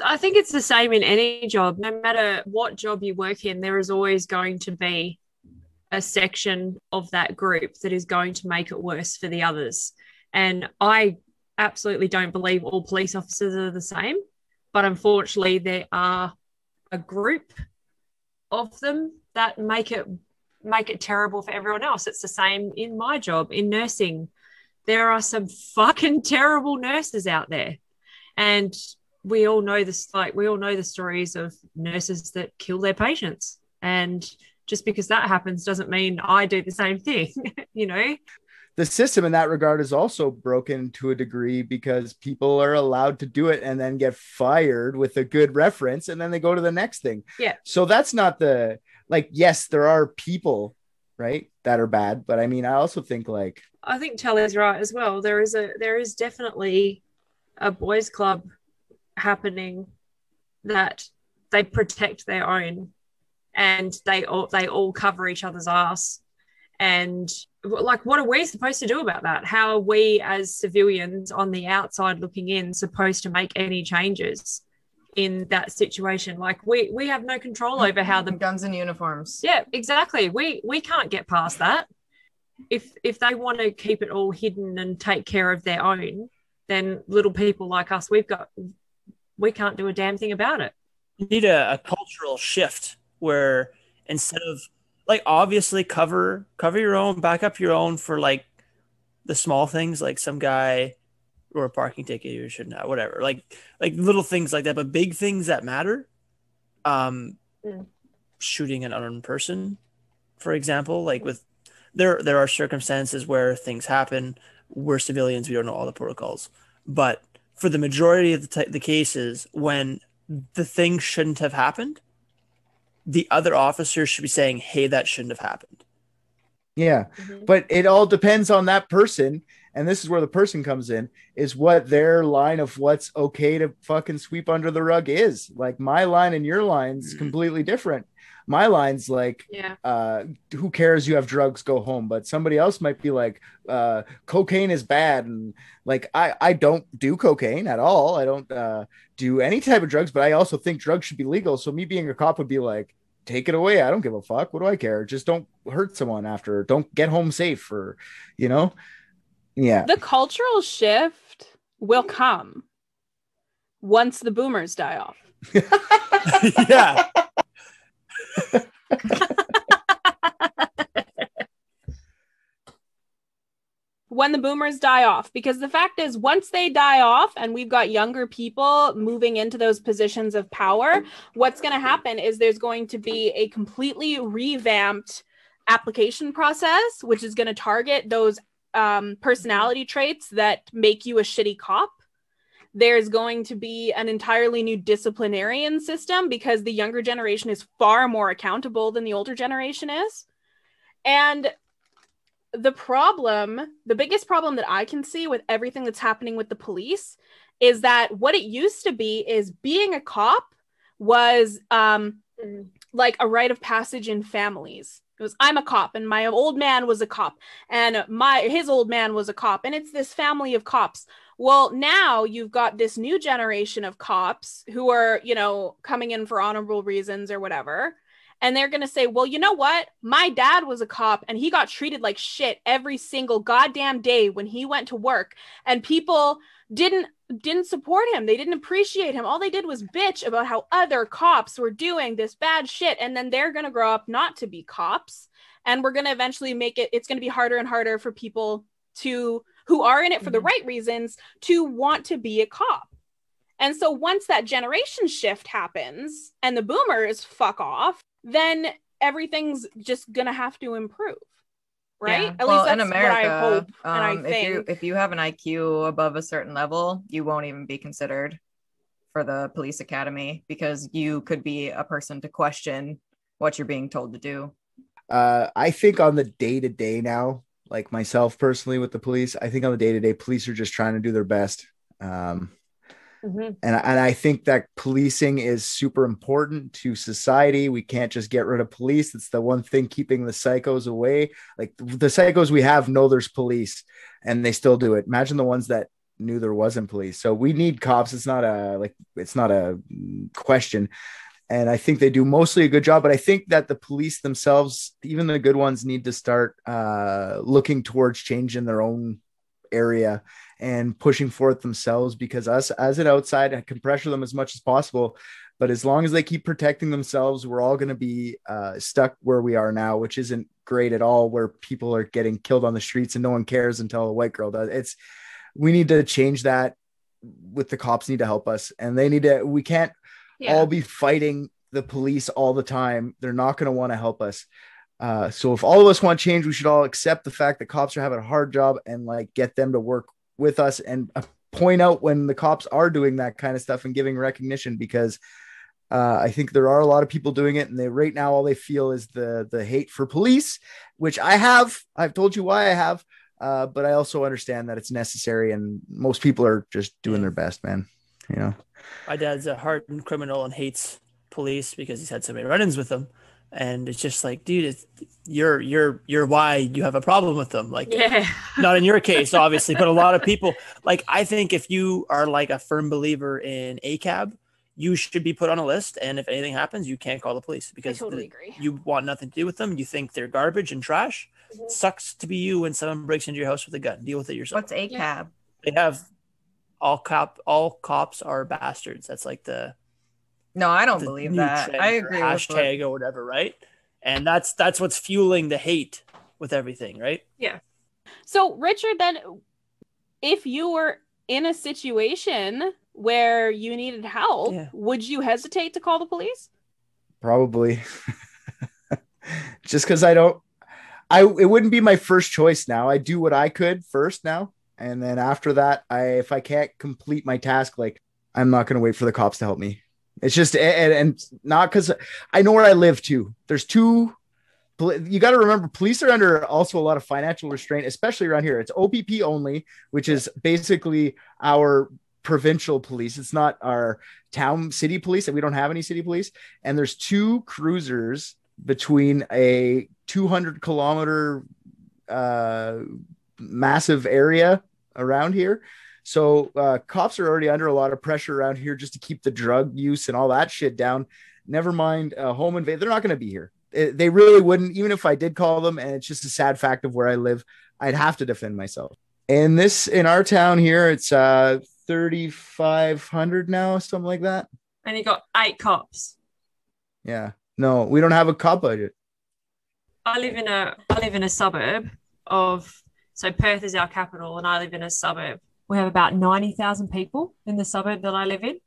I think it's the same in any job. No matter what job you work in, there is always going to be a section of that group that is going to make it worse for the others. And I absolutely don't believe all police officers are the same. But unfortunately, there are a group of them that make it terrible for everyone else. It's the same in my job, in nursing. There are some fucking terrible nurses out there. And we all know this, like we all know the stories of nurses that kill their patients. And just because that happens doesn't mean I do the same thing, you know? The system in that regard is also broken to a degree because people are allowed to do it and then get fired with a good reference and then they go to the next thing. Yeah. So that's not the, like, yes, there are people, right, that are bad, but I mean, I also think like, I think Tally's right as well. There is definitely a boys club happening that they protect their own and they all cover each other's ass. And like, what are we supposed to do about that? How are we as civilians on the outside looking in supposed to make any changes in that situation? Like we have no control over how the guns and uniforms. Yeah, exactly. We can't get past that. If they want to keep it all hidden and take care of their own, then little people like us, we can't do a damn thing about it. You need a cultural shift where instead of like obviously cover your own, back up your own for like the small things, like some guy or a parking ticket you shouldn't have, whatever, like little things like that, but big things that matter. Shooting an unarmed person, for example, like with there are circumstances where things happen. We're civilians, we don't know all the protocols, but for the majority of the cases when the thing shouldn't have happened, the other officers should be saying, hey, that shouldn't have happened. Yeah. But it all depends on that person. And this is where the person comes in, is what their line of what's okay to fucking sweep under the rug is. Like my line and your line's completely different. My line's like, who cares? You have drugs, go home. But somebody else might be like, cocaine is bad. And like, I don't do cocaine at all. I don't do any type of drugs, but I also think drugs should be legal. So me being a cop would be like, take it away. I don't give a fuck. What do I care? Just don't hurt someone after. Don't get home safe, or, you know? Yeah. The cultural shift will come once the boomers die off. Yeah. When the boomers die off, because the fact is, once they die off and we've got younger people moving into those positions of power, what's going to happen is there's going to be a completely revamped application process, which is going to target those personality traits that make you a shitty cop. There's going to be an entirely new disciplinarian system because the younger generation is far more accountable than the older generation is. And the biggest problem that I can see with everything that's happening with the police is that what it used to be is being a cop was like a rite of passage in families. It was, I'm a cop and my old man was a cop and his old man was a cop, and it's this family of cops. Well, now you've got this new generation of cops who are, you know, coming in for honorable reasons or whatever. And they're going to say, well, you know what? My dad was a cop and he got treated like shit every single goddamn day when he went to work. And people didn't support him. They didn't appreciate him. All they did was bitch about how other cops were doing this bad shit. And then they're going to grow up not to be cops. And we're going to eventually it's going to be harder and harder for people who are in it for the right reasons to want to be a cop. And so once that generation shift happens and the boomers fuck off, then everything's just gonna have to improve, right? Yeah. At least that's in America, what I hope and I think. If you have an IQ above a certain level, you won't even be considered for the police academy because you could be a person to question what you're being told to do. I think on the day-to-day now, like myself personally with the police, I think on the day-to-day, police are just trying to do their best. And I think that policing is super important to society. We can't just get rid of police. It's the one thing keeping the psychos away. Like the psychos we have know there's police and they still do it. Imagine the ones that knew there wasn't police. So we need cops. It's not a question. And I think they do mostly a good job, but I think that the police themselves, even the good ones, need to start looking towards change in their own area and pushing for it themselves, because us as an outside, I can pressure them as much as possible. But as long as they keep protecting themselves, we're all going to be stuck where we are now, which isn't great at all, where people are getting killed on the streets and no one cares until a white girl does. We need to change that with the cops need to help us, and we can't all be fighting the police all the time. They're not going to want to help us. So if all of us want change, we should all accept the fact that cops are having a hard job and like get them to work with us and point out when the cops are doing that kind of stuff and giving recognition, because I think there are a lot of people doing it, and right now all they feel is the hate for police, which I've told you why I have, but I also understand that it's necessary, and most people are just doing their best, man. You know, my dad's a hardened criminal and hates police because he's had so many run-ins with them, and it's just like, dude, you're why you have a problem with them. Like, not in your case, obviously, but a lot of people. Like, I think if you are like a firm believer in ACAB, you should be put on a list, and if anything happens, you can't call the police because I totally agree. You want nothing to do with them. You think they're garbage and trash. Sucks to be you when someone breaks into your house with a gun. Deal with it yourself. What's ACAB? They have all cops are bastards. That's like the no, I don't believe that. I agree with hashtag or whatever, right? And that's what's fueling the hate with everything, right? Yeah. So Richard, then if you were in a situation where you needed help, would you hesitate to call the police? Probably. Just because it wouldn't be my first choice now. I do what I could first now. And then after that, if I can't complete my task, like, I'm not going to wait for the cops to help me. It's just, and not because I know where I live too. There's two, you got to remember, police are under also a lot of financial restraint, especially around here. It's OPP only, which is basically our provincial police. It's not our city police, and we don't have any city police. And there's two cruisers between a 200-kilometer massive area around here. So cops are already under a lot of pressure around here just to keep the drug use and all that shit down. Never mind home invade. They're not going to be here. They really wouldn't, even if I did call them. And it's just a sad fact of where I live. I'd have to defend myself. And in our town here, it's 3,500 now, something like that. And you got 8 cops. Yeah. No, we don't have a cop budget. I live in a suburb of, so Perth is our capital, and I live in a suburb. We have about 90,000 people in the suburb that I live in.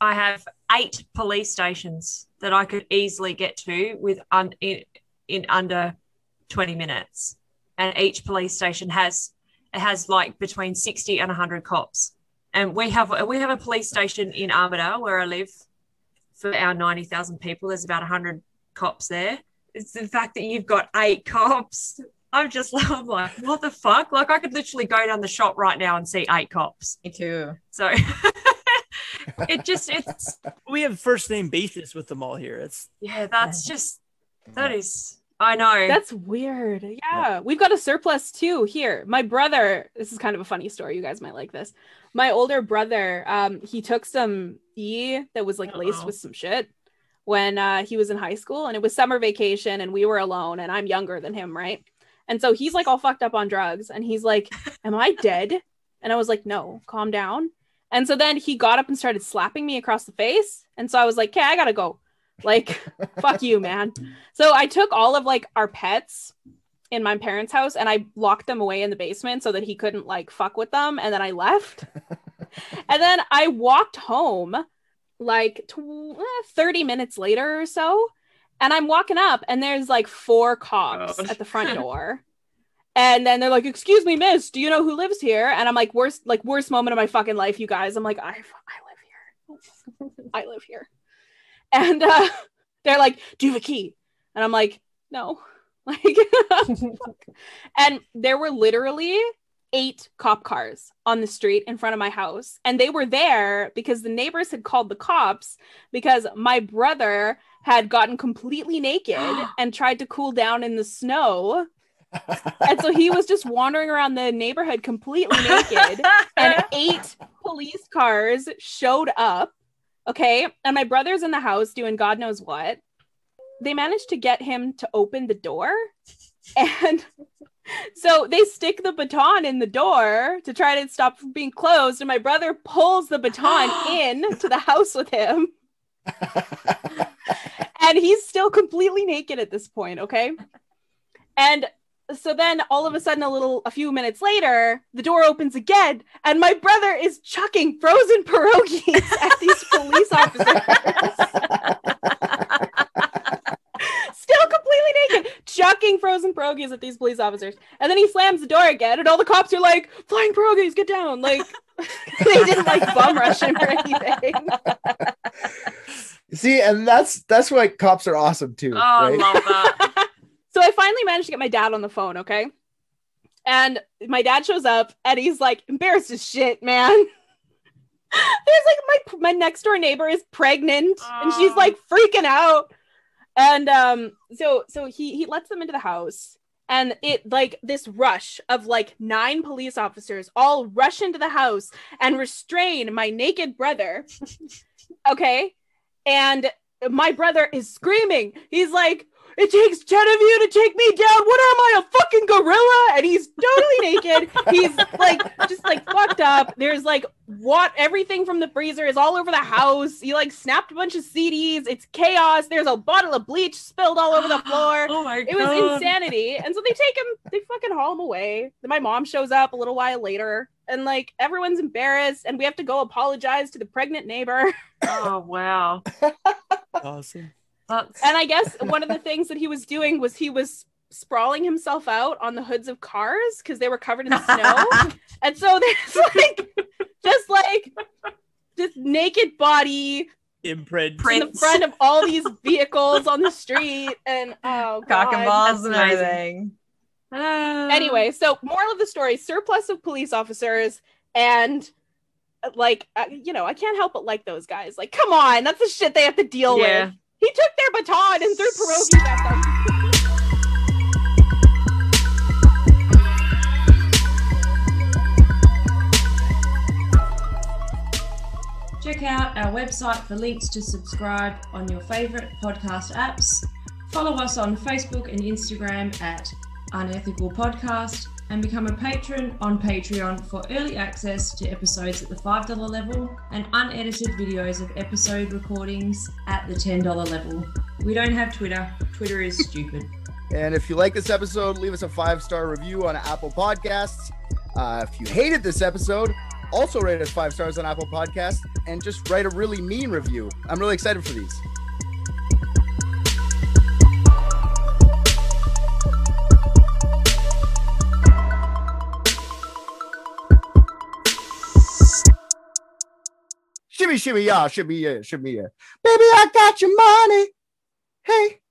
I have 8 police stations that I could easily get to in under 20 minutes. And each police station has like between 60 and 100 cops. And we have a police station in Armidale where I live for our 90,000 people. There's about 100 cops there. It's the fact that you've got 8 cops. I'm like, what the fuck? Like, I could literally go down the shop right now and see 8 cops. Me too. So it's we have first name basis with them all here. I know. That's weird. Yeah. We've got a surplus too here. My brother, this is kind of a funny story. You guys might like this. My older brother, he took some that was like laced with some shit when he was in high school, and it was summer vacation and we were alone, and I'm younger than him, right? And so he's like all fucked up on drugs, and he's like, am I dead? And I was like, no, calm down. And so then he got up and started slapping me across the face. And so I was like, okay, I gotta go. Like, fuck you, man. So I took all of like our pets in my parents' house and I locked them away in the basement so that he couldn't like fuck with them. And then I left. And then I walked home like 30 minutes later or so. And I'm walking up and there's like 4 cops at the front door. And then they're like, excuse me, miss, do you know who lives here? And I'm like, worst moment of my fucking life, you guys. I'm like, I live here. I live here. And they're like, do you have a key? And I'm like, no. Like, and there were literally 8 cop cars on the street in front of my house. And they were there because the neighbors had called the cops because my brother had gotten completely naked and tried to cool down in the snow. And so he was just wandering around the neighborhood completely naked, and 8 police cars showed up. Okay. And my brother's in the house doing God knows what. They managed to get him to open the door. And so they stick the baton in the door to try to stop from being closed. And my brother pulls the baton in to the house with him. And he's still completely naked at this point. Okay. And so then all of a sudden, a few minutes later, the door opens again, and my brother is chucking frozen pierogies at these police officers. Still completely naked, chucking frozen pierogies at these police officers. And then he slams the door again, and all the cops are like, "Flying pierogies, get down!" Like they didn't like bum rush him or anything. See, and that's why cops are awesome too. Oh, right? I love that. So I finally managed to get my dad on the phone, okay? And my dad shows up and he's like, embarrassed as shit, man. There's like my next door neighbor is pregnant and she's like freaking out. And so he lets them into the house, and it like this rush of like 9 police officers all rush into the house and restrain my naked brother. Okay? And my brother is screaming. He's like, "It takes 10 of you to take me down. What am I, a fucking gorilla?" And he's totally naked. He's like, just like fucked up. There's like everything from the freezer is all over the house. He like snapped a bunch of CDs. It's chaos. There's a bottle of bleach spilled all over the floor. Oh my God. It was insanity. And so they take him, they fucking haul him away. Then my mom shows up a little while later, and like everyone's embarrassed, and we have to go apologize to the pregnant neighbor. Oh, wow. Awesome. And I guess one of the things that he was doing was he was sprawling himself out on the hoods of cars because they were covered in snow. And so there's like this naked body Imprint in the front of all these vehicles on the street, and oh god, cock and balls and amazing. everything. Anyway, so moral of the story: surplus of police officers, and like you know, I can't help but like those guys. Like, come on, that's the shit they have to deal with. He took their baton and threw pierogies at them. Check out our website for links to subscribe on your favourite podcast apps. Follow us on Facebook and Instagram at Unethical Podcast, and become a patron on Patreon for early access to episodes at the $5 level and unedited videos of episode recordings at the $10 level. We don't have Twitter. Twitter is stupid. And if you like this episode, leave us a 5-star review on Apple Podcasts. If you hated this episode, also rate us 5 stars on Apple Podcasts and just write a really mean review. I'm really excited for these. Shimmy, shimmy, yeah, shimmy, yeah, shimmy, yeah. Baby, I got your money. Hey.